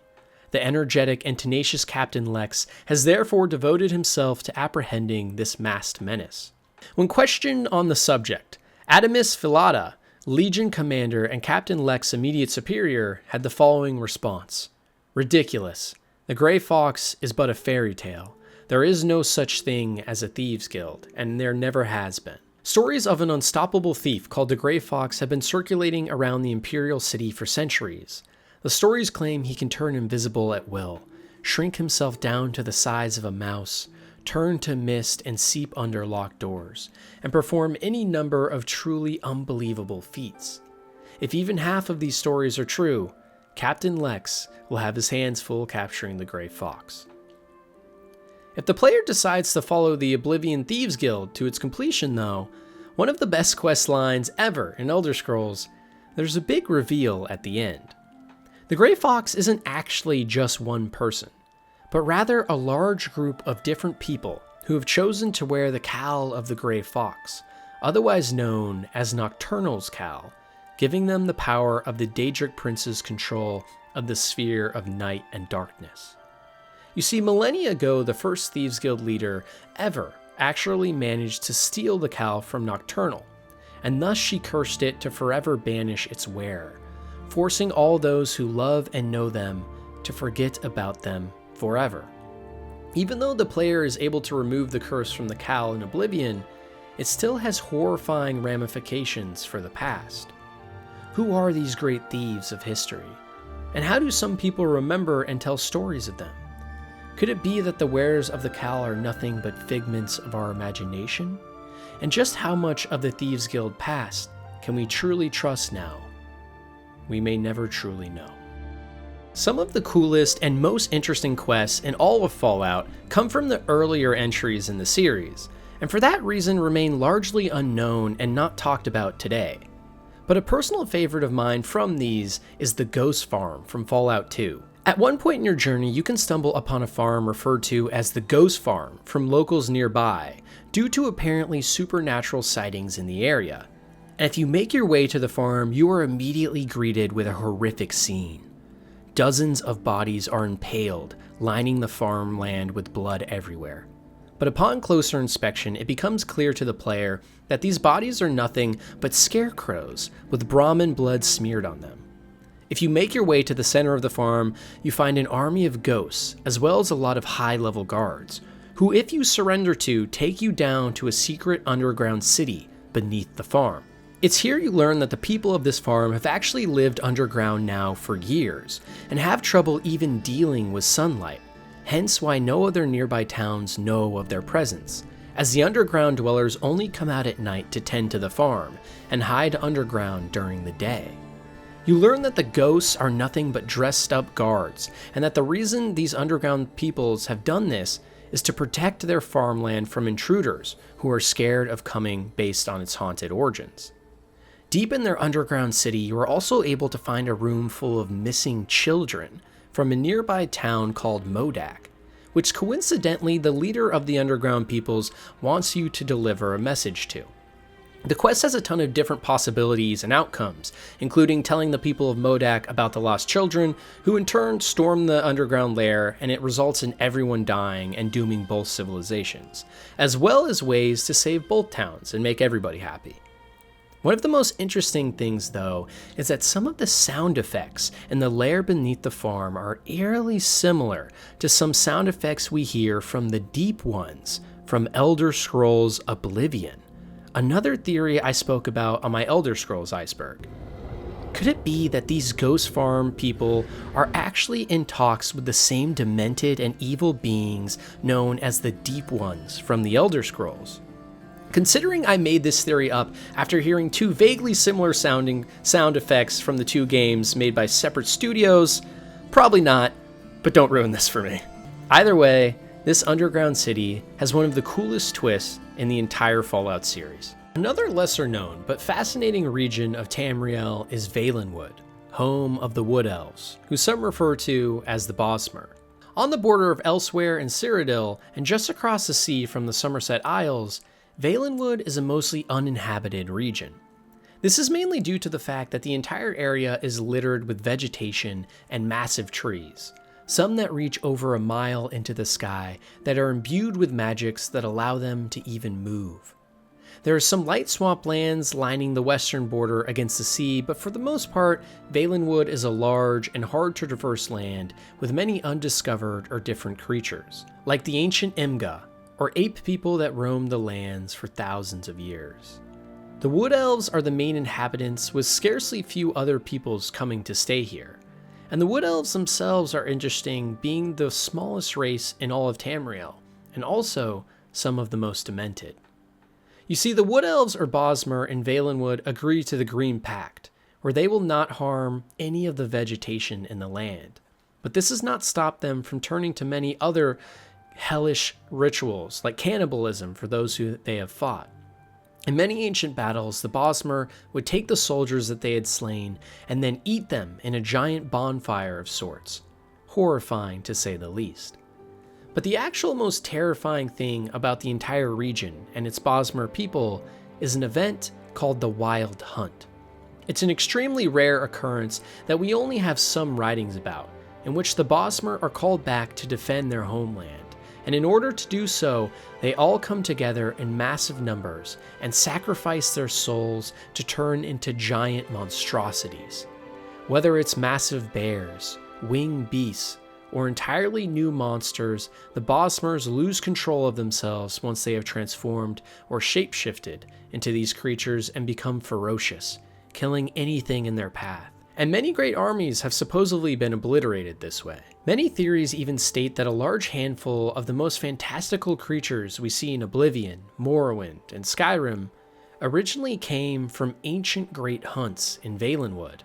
The energetic and tenacious Captain Lex has therefore devoted himself to apprehending this masked menace. When questioned on the subject, Adamus Philada, Legion Commander and Captain Lex's immediate superior, had the following response. Ridiculous. The Grey Fox is but a fairy tale. There is no such thing as a Thieves Guild, and there never has been. Stories of an unstoppable thief called the Grey Fox have been circulating around the Imperial City for centuries. The stories claim he can turn invisible at will, shrink himself down to the size of a mouse, turn to mist and seep under locked doors, and perform any number of truly unbelievable feats. If even half of these stories are true, Captain Lex will have his hands full capturing the Grey Fox. If the player decides to follow the Oblivion Thieves Guild to its completion though, one of the best quest lines ever in Elder Scrolls, there's a big reveal at the end. The Grey Fox isn't actually just one person, but rather a large group of different people who have chosen to wear the cowl of the Grey Fox, otherwise known as Nocturnal's Cowl, giving them the power of the Daedric Prince's control of the sphere of night and darkness. You see, millennia ago, the first Thieves Guild leader ever actually managed to steal the cowl from Nocturnal, and thus she cursed it to forever banish its wearer, forcing all those who love and know them to forget about them forever. Even though the player is able to remove the curse from the cowl in Oblivion, it still has horrifying ramifications for the past. Who are these great thieves of history? And how do some people remember and tell stories of them? Could it be that the wearers of the cowl are nothing but figments of our imagination? And just how much of the Thieves Guild past can we truly trust now? We may never truly know. Some of the coolest and most interesting quests in all of Fallout come from the earlier entries in the series, and for that reason remain largely unknown and not talked about today. But a personal favorite of mine from these is the Ghost Farm from Fallout 2. At one point in your journey, you can stumble upon a farm referred to as the Ghost Farm from locals nearby, due to apparently supernatural sightings in the area. And if you make your way to the farm, you are immediately greeted with a horrific scene. Dozens of bodies are impaled, lining the farmland with blood everywhere. But upon closer inspection, it becomes clear to the player that these bodies are nothing but scarecrows with Brahmin blood smeared on them. If you make your way to the center of the farm, you find an army of ghosts, as well as a lot of high-level guards, who, if you surrender to, take you down to a secret underground city beneath the farm. It's here you learn that the people of this farm have actually lived underground now for years, and have trouble even dealing with sunlight, hence why no other nearby towns know of their presence, as the underground dwellers only come out at night to tend to the farm, and hide underground during the day. You learn that the ghosts are nothing but dressed up guards, and that the reason these underground peoples have done this is to protect their farmland from intruders who are scared of coming based on its haunted origins. Deep in their underground city, you are also able to find a room full of missing children from a nearby town called Modak, which coincidentally the leader of the underground peoples wants you to deliver a message to. The quest has a ton of different possibilities and outcomes, including telling the people of Modak about the lost children, who in turn storm the underground lair, and it results in everyone dying and dooming both civilizations, as well as ways to save both towns and make everybody happy. One of the most interesting things, though, is that some of the sound effects in the lair beneath the farm are eerily similar to some sound effects we hear from the deep ones from Elder Scrolls Oblivion, another theory I spoke about on my Elder Scrolls iceberg. Could it be that these ghost farm people are actually in talks with the same demented and evil beings known as the Deep Ones from the Elder Scrolls? Considering I made this theory up after hearing two vaguely similar sounding sound effects from the two games made by separate studios, probably not, but don't ruin this for me. Either way, this underground city has one of the coolest twists in the entire Fallout series. Another lesser known but fascinating region of Tamriel is Valenwood, home of the Wood Elves, who some refer to as the Bosmer. On the border of Elsewhere and Cyrodiil, and just across the sea from the Somerset Isles, Valenwood is a mostly uninhabited region. This is mainly due to the fact that the entire area is littered with vegetation and massive trees, some that reach over a mile into the sky that are imbued with magics that allow them to even move. There are some light swamp lands lining the western border against the sea, but for the most part, Valenwood is a large and hard to traverse land with many undiscovered or different creatures, like the ancient Imga, or ape people that roamed the lands for thousands of years. The Wood Elves are the main inhabitants, with scarcely few other peoples coming to stay here. And the Wood Elves themselves are interesting, being the smallest race in all of Tamriel, and also some of the most demented. You see, the Wood Elves or Bosmer in Valenwood agree to the Green Pact, where they will not harm any of the vegetation in the land. But this has not stopped them from turning to many other hellish rituals, like cannibalism for those who they have fought. In many ancient battles, the Bosmer would take the soldiers that they had slain and then eat them in a giant bonfire of sorts. Horrifying, to say the least. But the actual most terrifying thing about the entire region and its Bosmer people is an event called the Wild Hunt. It's an extremely rare occurrence that we only have some writings about, in which the Bosmer are called back to defend their homeland, and in order to do so, they all come together in massive numbers and sacrifice their souls to turn into giant monstrosities. Whether it's massive bears, winged beasts, or entirely new monsters, the Bosmers lose control of themselves once they have transformed or shapeshifted into these creatures and become ferocious, killing anything in their path. And many great armies have supposedly been obliterated this way. Many theories even state that a large handful of the most fantastical creatures we see in Oblivion, Morrowind, and Skyrim originally came from ancient great hunts in Valenwood,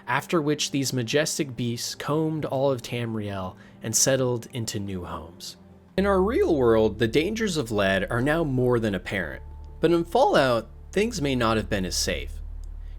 after which these majestic beasts combed all of Tamriel and settled into new homes. In our real world, the dangers of lead are now more than apparent, but in Fallout, things may not have been as safe.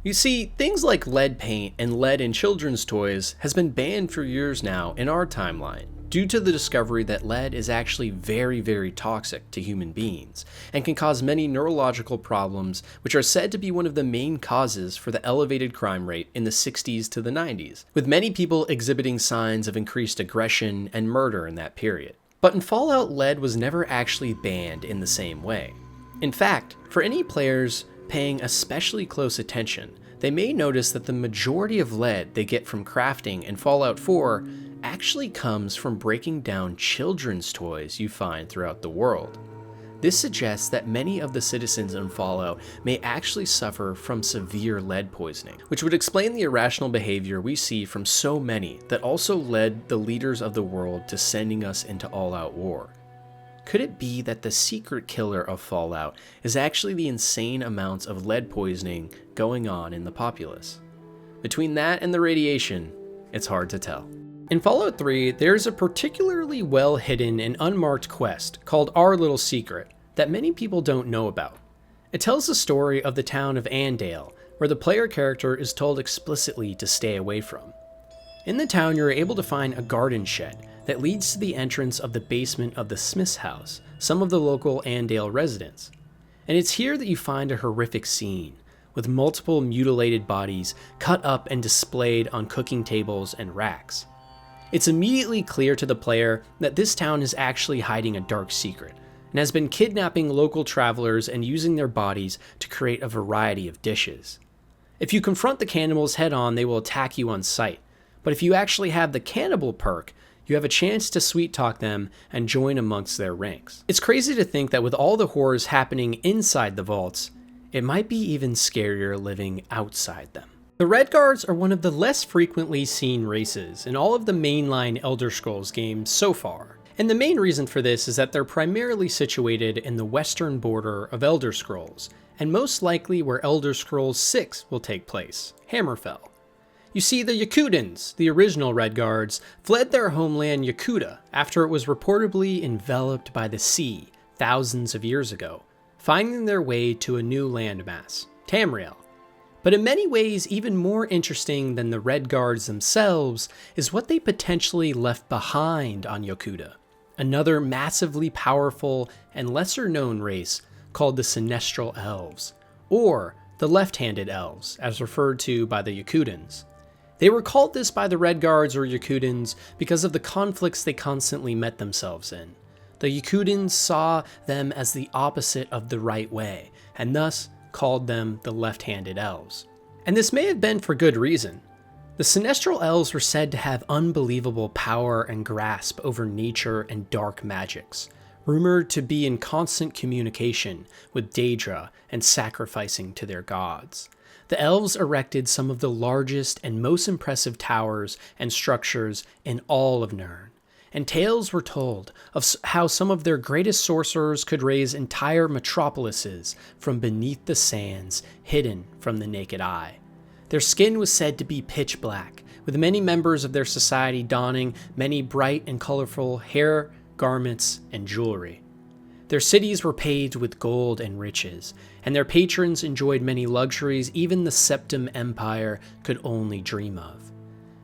You see, things like lead paint and lead in children's toys has been banned for years now in our timeline, due to the discovery that lead is actually very, very toxic to human beings, and can cause many neurological problems, which are said to be one of the main causes for the elevated crime rate in the 60s to the 90s, with many people exhibiting signs of increased aggression and murder in that period. But in Fallout, lead was never actually banned in the same way. In fact, for any players paying especially close attention, they may notice that the majority of lead they get from crafting in Fallout 4 actually comes from breaking down children's toys you find throughout the world. This suggests that many of the citizens in Fallout may actually suffer from severe lead poisoning, which would explain the irrational behavior we see from so many that also led the leaders of the world to sending us into all-out war. Could it be that the secret killer of Fallout is actually the insane amounts of lead poisoning going on in the populace? Between that and the radiation, it's hard to tell. In Fallout 3, there's a particularly well-hidden and unmarked quest called Our Little Secret that many people don't know about. It tells the story of the town of Andale, where the player character is told explicitly to stay away from. In the town, you're able to find a garden shed that leads to the entrance of the basement of the Smith's house, some of the local Andale residents. And it's here that you find a horrific scene, with multiple mutilated bodies cut up and displayed on cooking tables and racks. It's immediately clear to the player that this town is actually hiding a dark secret, and has been kidnapping local travelers and using their bodies to create a variety of dishes. If you confront the cannibals head-on, they will attack you on sight, but if you actually have the cannibal perk, you have a chance to sweet-talk them and join amongst their ranks. It's crazy to think that with all the horrors happening inside the vaults, it might be even scarier living outside them. The Red Guards are one of the less frequently seen races in all of the mainline Elder Scrolls games so far, and the main reason for this is that they're primarily situated in the western border of Elder Scrolls, and most likely where Elder Scrolls 6 will take place, Hammerfell. You see, the Yakutans, the original Red Guards, fled their homeland Yakuta after it was reportedly enveloped by the sea thousands of years ago, finding their way to a new landmass, Tamriel. But in many ways, even more interesting than the Red Guards themselves is what they potentially left behind on Yakuta, another massively powerful and lesser-known race called the Sinestral Elves, or the Left-Handed Elves, as referred to by the Yakutans. They were called this by the Red Guards or Yakutans because of the conflicts they constantly met themselves in. The Yakutans saw them as the opposite of the right way, and thus called them the Left-Handed Elves. And this may have been for good reason. The Sinestral Elves were said to have unbelievable power and grasp over nature and dark magics, rumored to be in constant communication with Daedra and sacrificing to their gods. The elves erected some of the largest and most impressive towers and structures in all of Nirn, and tales were told of how some of their greatest sorcerers could raise entire metropolises from beneath the sands, hidden from the naked eye. Their skin was said to be pitch black, with many members of their society donning many bright and colorful hair, garments, and jewelry. Their cities were paved with gold and riches, and their patrons enjoyed many luxuries even the Septim Empire could only dream of.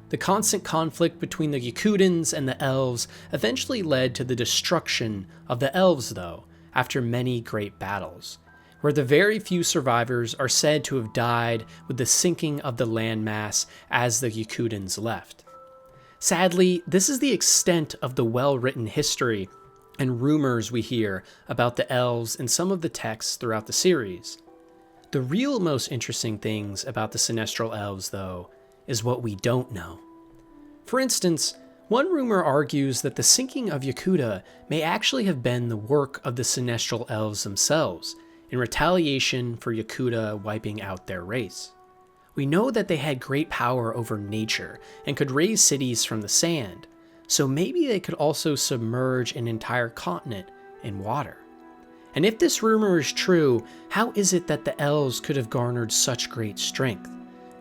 The constant conflict between the Yakutans and the elves eventually led to the destruction of the elves, though, after many great battles, where the very few survivors are said to have died with the sinking of the landmass as the Yakutans left. Sadly, this is the extent of the well-written history and rumors we hear about the elves in some of the texts throughout the series. The real most interesting things about the Sinestral Elves, though, is what we don't know. For instance, one rumor argues that the sinking of Yakuta may actually have been the work of the Sinestral Elves themselves, in retaliation for Yakuta wiping out their race. We know that they had great power over nature and could raise cities from the sand, so maybe they could also submerge an entire continent in water. And if this rumor is true, how is it that the elves could have garnered such great strength?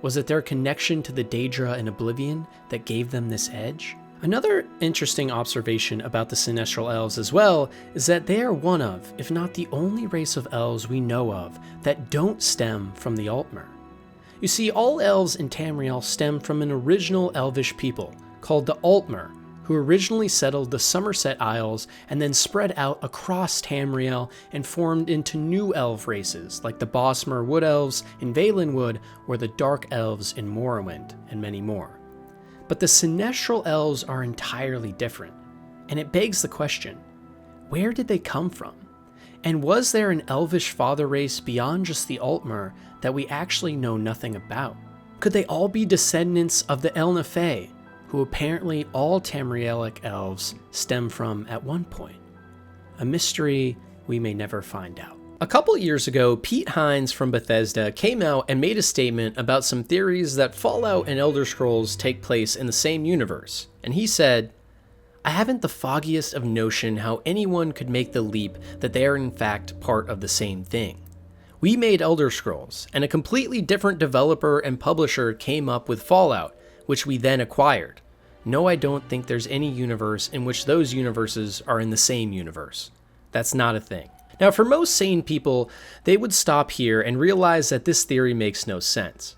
Was it their connection to the Daedra and Oblivion that gave them this edge? Another interesting observation about the Sinestral Elves as well is that they are one of, if not the only race of elves we know of, that don't stem from the Altmer. You see, all elves in Tamriel stem from an original elvish people called the Altmer, who originally settled the Somerset Isles and then spread out across Tamriel and formed into new elf races like the Bosmer Wood Elves in Valenwood or the Dark Elves in Morrowind, and many more. But the Sinestral Elves are entirely different, and it begs the question, where did they come from? And was there an elvish father race beyond just the Altmer that we actually know nothing about? Could they all be descendants of the Elnafey, who apparently all Tamrielic elves stem from at one point? A mystery we may never find out. A couple years ago, Pete Hines from Bethesda came out and made a statement about some theories that Fallout and Elder Scrolls take place in the same universe, and he said, "I haven't the foggiest of notion how anyone could make the leap that they are in fact part of the same thing. We made Elder Scrolls, and a completely different developer and publisher came up with Fallout, which we then acquired. No, I don't think there's any universe in which those universes are in the same universe. That's not a thing." Now, for most sane people, they would stop here and realize that this theory makes no sense.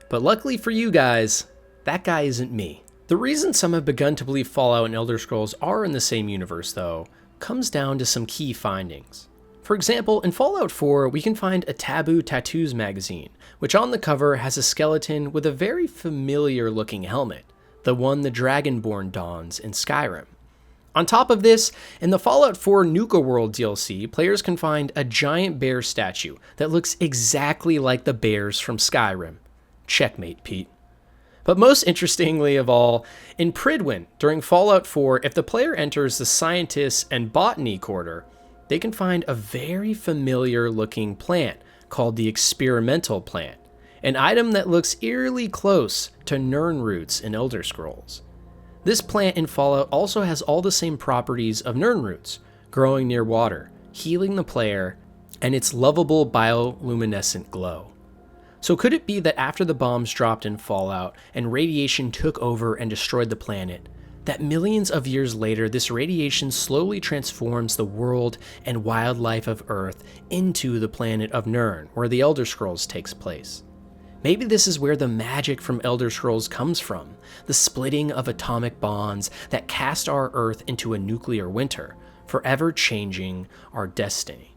But luckily for you guys, that guy isn't me. The reason some have begun to believe Fallout and Elder Scrolls are in the same universe, though, comes down to some key findings. For example, in Fallout 4, we can find a Taboo Tattoos magazine, which on the cover has a skeleton with a very familiar-looking helmet, the one the Dragonborn dons in Skyrim. On top of this, in the Fallout 4 Nuka World DLC, players can find a giant bear statue that looks exactly like the bears from Skyrim. Checkmate, Pete. But most interestingly of all, in Pridwin, during Fallout 4, if the player enters the Scientists and Botany Quarter, they can find a very familiar looking plant called the Experimental Plant, an item that looks eerily close to Nirn roots in Elder Scrolls. This plant in Fallout also has all the same properties of Nirn roots, growing near water, healing the player, and its lovable bioluminescent glow. So could it be that after the bombs dropped in Fallout and radiation took over and destroyed the planet, that millions of years later this radiation slowly transforms the world and wildlife of Earth into the planet of Nirn, where the Elder Scrolls takes place? Maybe this is where the magic from Elder Scrolls comes from, the splitting of atomic bonds that cast our Earth into a nuclear winter, forever changing our destiny.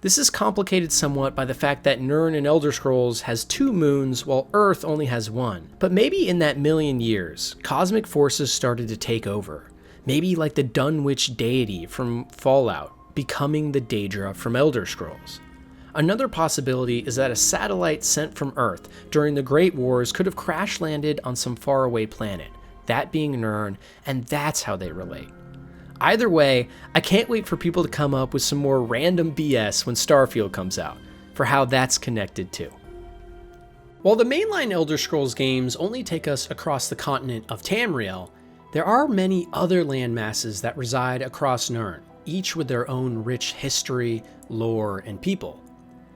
This is complicated somewhat by the fact that Nirn in Elder Scrolls has 2 moons while Earth only has 1. But maybe in that million years, cosmic forces started to take over. Maybe like the Dunwich deity from Fallout, becoming the Daedra from Elder Scrolls. Another possibility is that a satellite sent from Earth during the Great Wars could have crash-landed on some faraway planet, that being Nirn, and that's how they relate. Either way, I can't wait for people to come up with some more random BS when Starfield comes out, for how that's connected too. While the mainline Elder Scrolls games only take us across the continent of Tamriel, there are many other landmasses that reside across Nirn, each with their own rich history, lore, and people.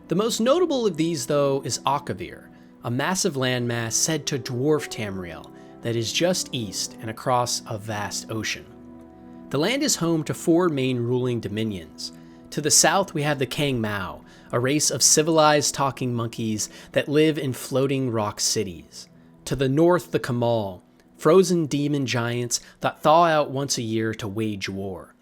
The most notable of these, though, is Akavir, a massive landmass said to dwarf Tamriel that is just east and across a vast ocean. The land is home to 4 main ruling dominions. To the south, we have the Kang Mao, a race of civilized talking monkeys that live in floating rock cities. To the north, the Kamal, frozen demon giants that thaw out once a year to wage war.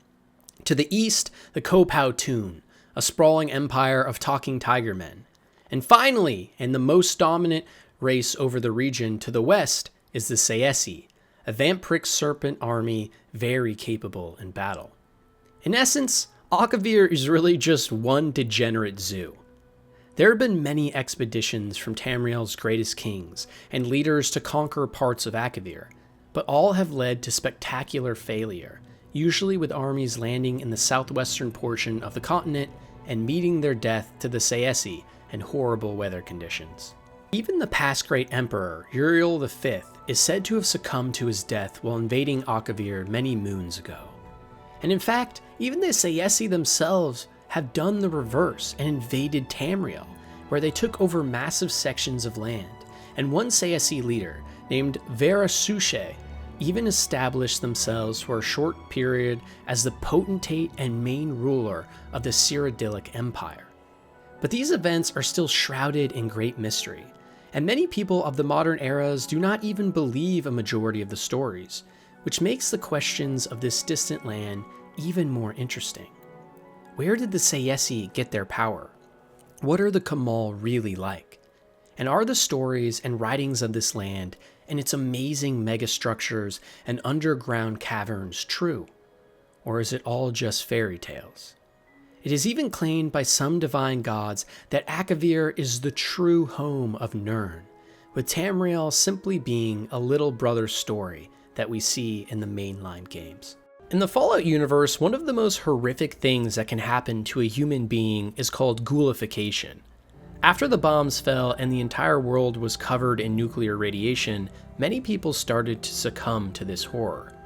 To the east, the Kopau Toon, a sprawling empire of talking tiger men. And finally, and the most dominant race over the region to the west, is the Saesi, a vampiric serpent army very capable in battle. In essence, Akavir is really just one degenerate zoo. There have been many expeditions from Tamriel's greatest kings and leaders to conquer parts of Akavir, but all have led to spectacular failure, usually with armies landing in the southwestern portion of the continent and meeting their death to the Saesi in horrible weather conditions. Even the past great emperor, Uriel V, is said to have succumbed to his death while invading Akavir many moons ago. And in fact, even the Saesi themselves have done the reverse and invaded Tamriel, where they took over massive sections of land, and one Saesi leader, named Verasushe, even established themselves for a short period as the potentate and main ruler of the Cyrodiilic Empire. But these events are still shrouded in great mystery, and many people of the modern eras do not even believe a majority of the stories, which makes the questions of this distant land even more interesting. Where did the Saesi get their power? What are the Khammal really like? And are the stories and writings of this land and its amazing megastructures and underground caverns true? Or is it all just fairy tales? It is even claimed by some divine gods that Akavir is the true home of Nirn, with Tamriel simply being a little brother story that we see in the mainline games. In the Fallout universe, one of the most horrific things that can happen to a human being is called ghoulification. After the bombs fell and the entire world was covered in nuclear radiation, many people started to succumb to this horror.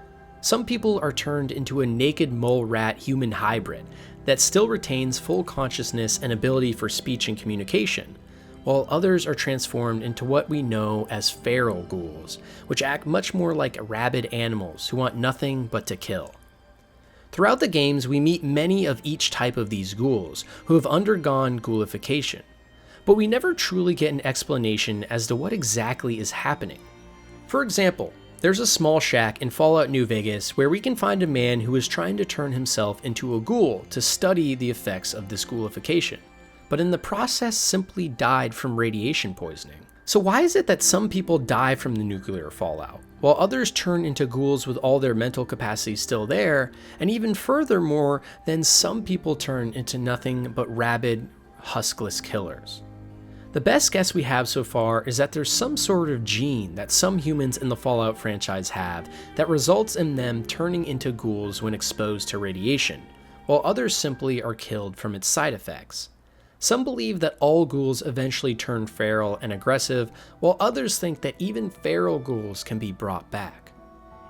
Some people are turned into a naked mole rat human hybrid that still retains full consciousness and ability for speech and communication, while others are transformed into what we know as feral ghouls, which act much more like rabid animals who want nothing but to kill. Throughout the games, we meet many of each type of these ghouls who have undergone ghoulification, but we never truly get an explanation as to what exactly is happening. For example, there's a small shack in Fallout New Vegas where we can find a man who is trying to turn himself into a ghoul to study the effects of this ghoulification, but in the process simply died from radiation poisoning. So why is it that some people die from the nuclear fallout, while others turn into ghouls with all their mental capacity still there, and even furthermore, then some people turn into nothing but rabid, huskless killers? The best guess we have so far is that there's some sort of gene that some humans in the Fallout franchise have that results in them turning into ghouls when exposed to radiation, while others simply are killed from its side effects. Some believe that all ghouls eventually turn feral and aggressive, while others think that even feral ghouls can be brought back.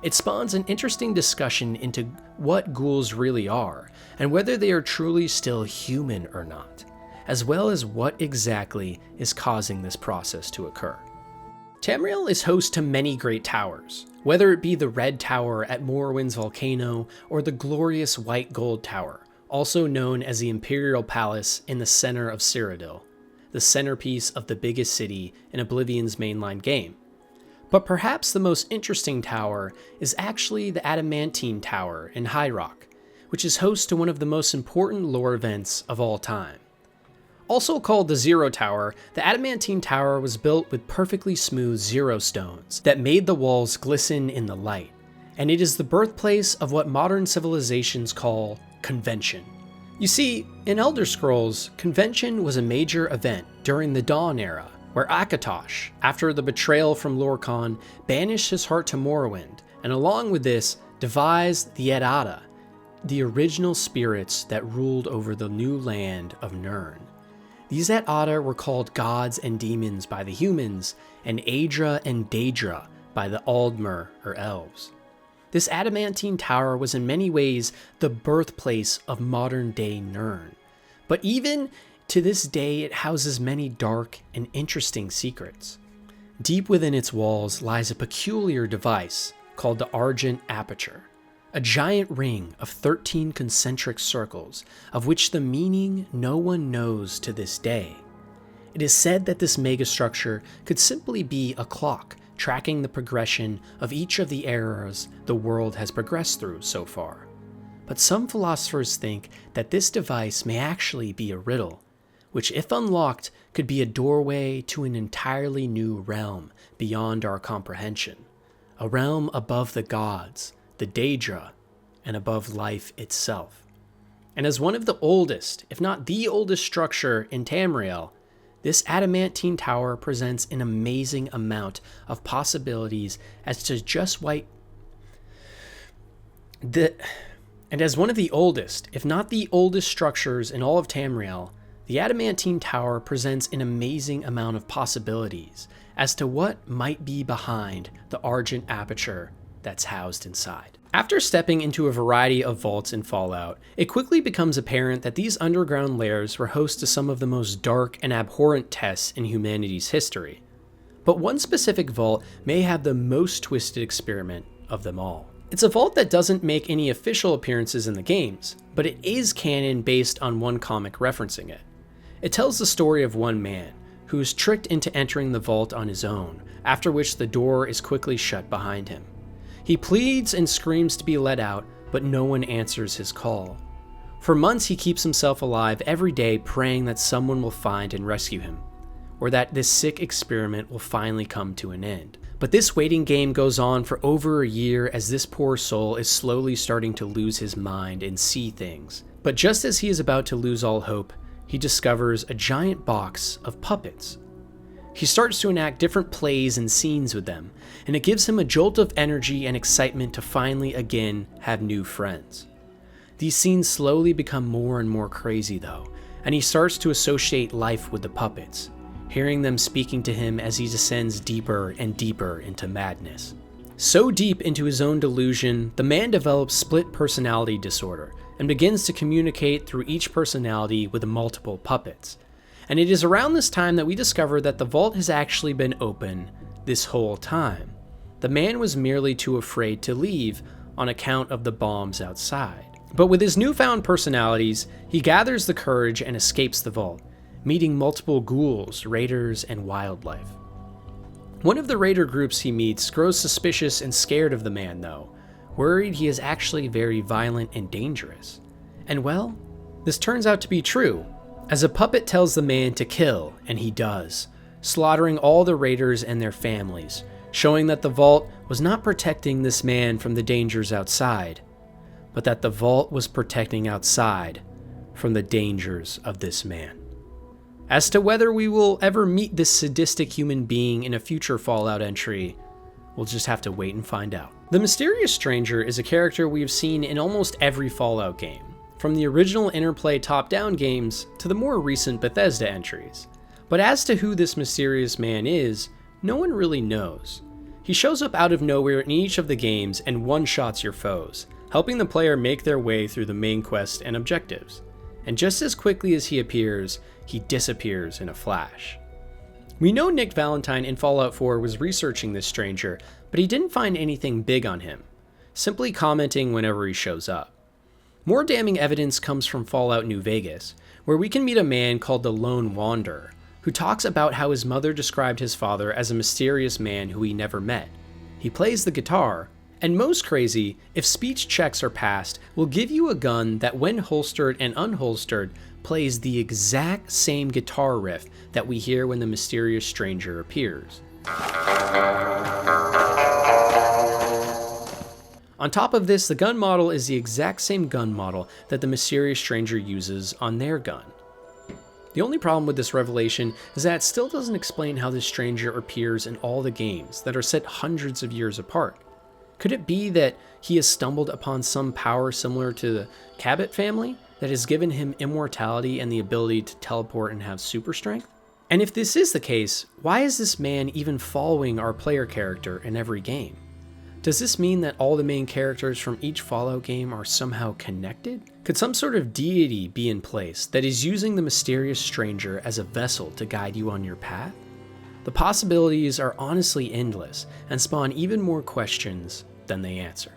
It spawns an interesting discussion into what ghouls really are, and whether they are truly still human or not, as well as what exactly is causing this process to occur. Tamriel is host to many great towers, whether it be the Red Tower at Morrowind's volcano or the glorious White Gold Tower, also known as the Imperial Palace in the center of Cyrodiil, the centerpiece of the biggest city in Oblivion's mainline game. But perhaps the most interesting tower is actually the Adamantine Tower in High Rock, which is host to one of the most important lore events of all time. Also called the Zero Tower, the Adamantine Tower was built with perfectly smooth zero stones that made the walls glisten in the light, and it is the birthplace of what modern civilizations call convention. You see, in Elder Scrolls, convention was a major event during the Dawn era, where Akatosh, after the betrayal from Lorkhan, banished his heart to Morrowind, and along with this, devised the Edada, the original spirits that ruled over the new land of Nirn. These Edada were called gods and demons by the humans, and Aedra and Daedra by the Aldmer or elves. This Adamantine Tower was in many ways the birthplace of modern-day Nirn, but even to this day it houses many dark and interesting secrets. Deep within its walls lies a peculiar device called the Argent Aperture, a giant ring of 13 concentric circles, of which the meaning no one knows to this day. It is said that this megastructure could simply be a clock tracking the progression of each of the eras the world has progressed through so far. But some philosophers think that this device may actually be a riddle, which if unlocked could be a doorway to an entirely new realm beyond our comprehension, a realm above the gods, the Daedra, and above life itself. And as one of the oldest, if not the oldest structure in Tamriel, this adamantine tower presents an amazing amount of possibilities as to just And as one of the oldest, if not the oldest structures in all of Tamriel, the adamantine tower presents an amazing amount of possibilities as to what might be behind the argent aperture that's housed inside. After stepping into a variety of vaults in Fallout, it quickly becomes apparent that these underground lairs were host to some of the most dark and abhorrent tests in humanity's history. But one specific vault may have the most twisted experiment of them all. It's a vault that doesn't make any official appearances in the games, but it is canon based on one comic referencing it. It tells the story of one man who is tricked into entering the vault on his own, after which the door is quickly shut behind him. He pleads and screams to be let out, but no one answers his call. For months he keeps himself alive every day, praying that someone will find and rescue him, or that this sick experiment will finally come to an end. But this waiting game goes on for over a year as this poor soul is slowly starting to lose his mind and see things. But just as he is about to lose all hope, he discovers a giant box of puppets. He starts to enact different plays and scenes with them, and it gives him a jolt of energy and excitement to finally again have new friends. These scenes slowly become more and more crazy though, and he starts to associate life with the puppets, hearing them speaking to him as he descends deeper and deeper into madness. So deep into his own delusion, the man develops split personality disorder and begins to communicate through each personality with multiple puppets. And it is around this time that we discover that the vault has actually been open this whole time. The man was merely too afraid to leave on account of the bombs outside. But with his newfound personalities, he gathers the courage and escapes the vault, meeting multiple ghouls, raiders, and wildlife. One of the raider groups he meets grows suspicious and scared of the man though, worried he is actually very violent and dangerous. And well, this turns out to be true, as a puppet tells the man to kill, and he does, slaughtering all the raiders and their families, showing that the vault was not protecting this man from the dangers outside, but that the vault was protecting outside from the dangers of this man. As to whether we will ever meet this sadistic human being in a future Fallout entry, we'll just have to wait and find out. The Mysterious Stranger is a character we have seen in almost every Fallout game, from the original Interplay top-down games to the more recent Bethesda entries. But as to who this mysterious man is, no one really knows. He shows up out of nowhere in each of the games and one-shots your foes, helping the player make their way through the main quest and objectives. And just as quickly as he appears, he disappears in a flash. We know Nick Valentine in Fallout 4 was researching this stranger, but he didn't find anything big on him, simply commenting whenever he shows up. More damning evidence comes from Fallout New Vegas, where we can meet a man called the Lone Wanderer, who talks about how his mother described his father as a mysterious man who he never met. He plays the guitar, and most crazy, if speech checks are passed, will give you a gun that when holstered and unholstered, plays the exact same guitar riff that we hear when the mysterious stranger appears. On top of this, the gun model is the exact same gun model that the mysterious stranger uses on their gun. The only problem with this revelation is that it still doesn't explain how this stranger appears in all the games that are set hundreds of years apart. Could it be that he has stumbled upon some power similar to the Cabot family that has given him immortality and the ability to teleport and have super strength? And if this is the case, why is this man even following our player character in every game? Does this mean that all the main characters from each Fallout game are somehow connected? Could some sort of deity be in place that is using the mysterious stranger as a vessel to guide you on your path? The possibilities are honestly endless and spawn even more questions than they answer.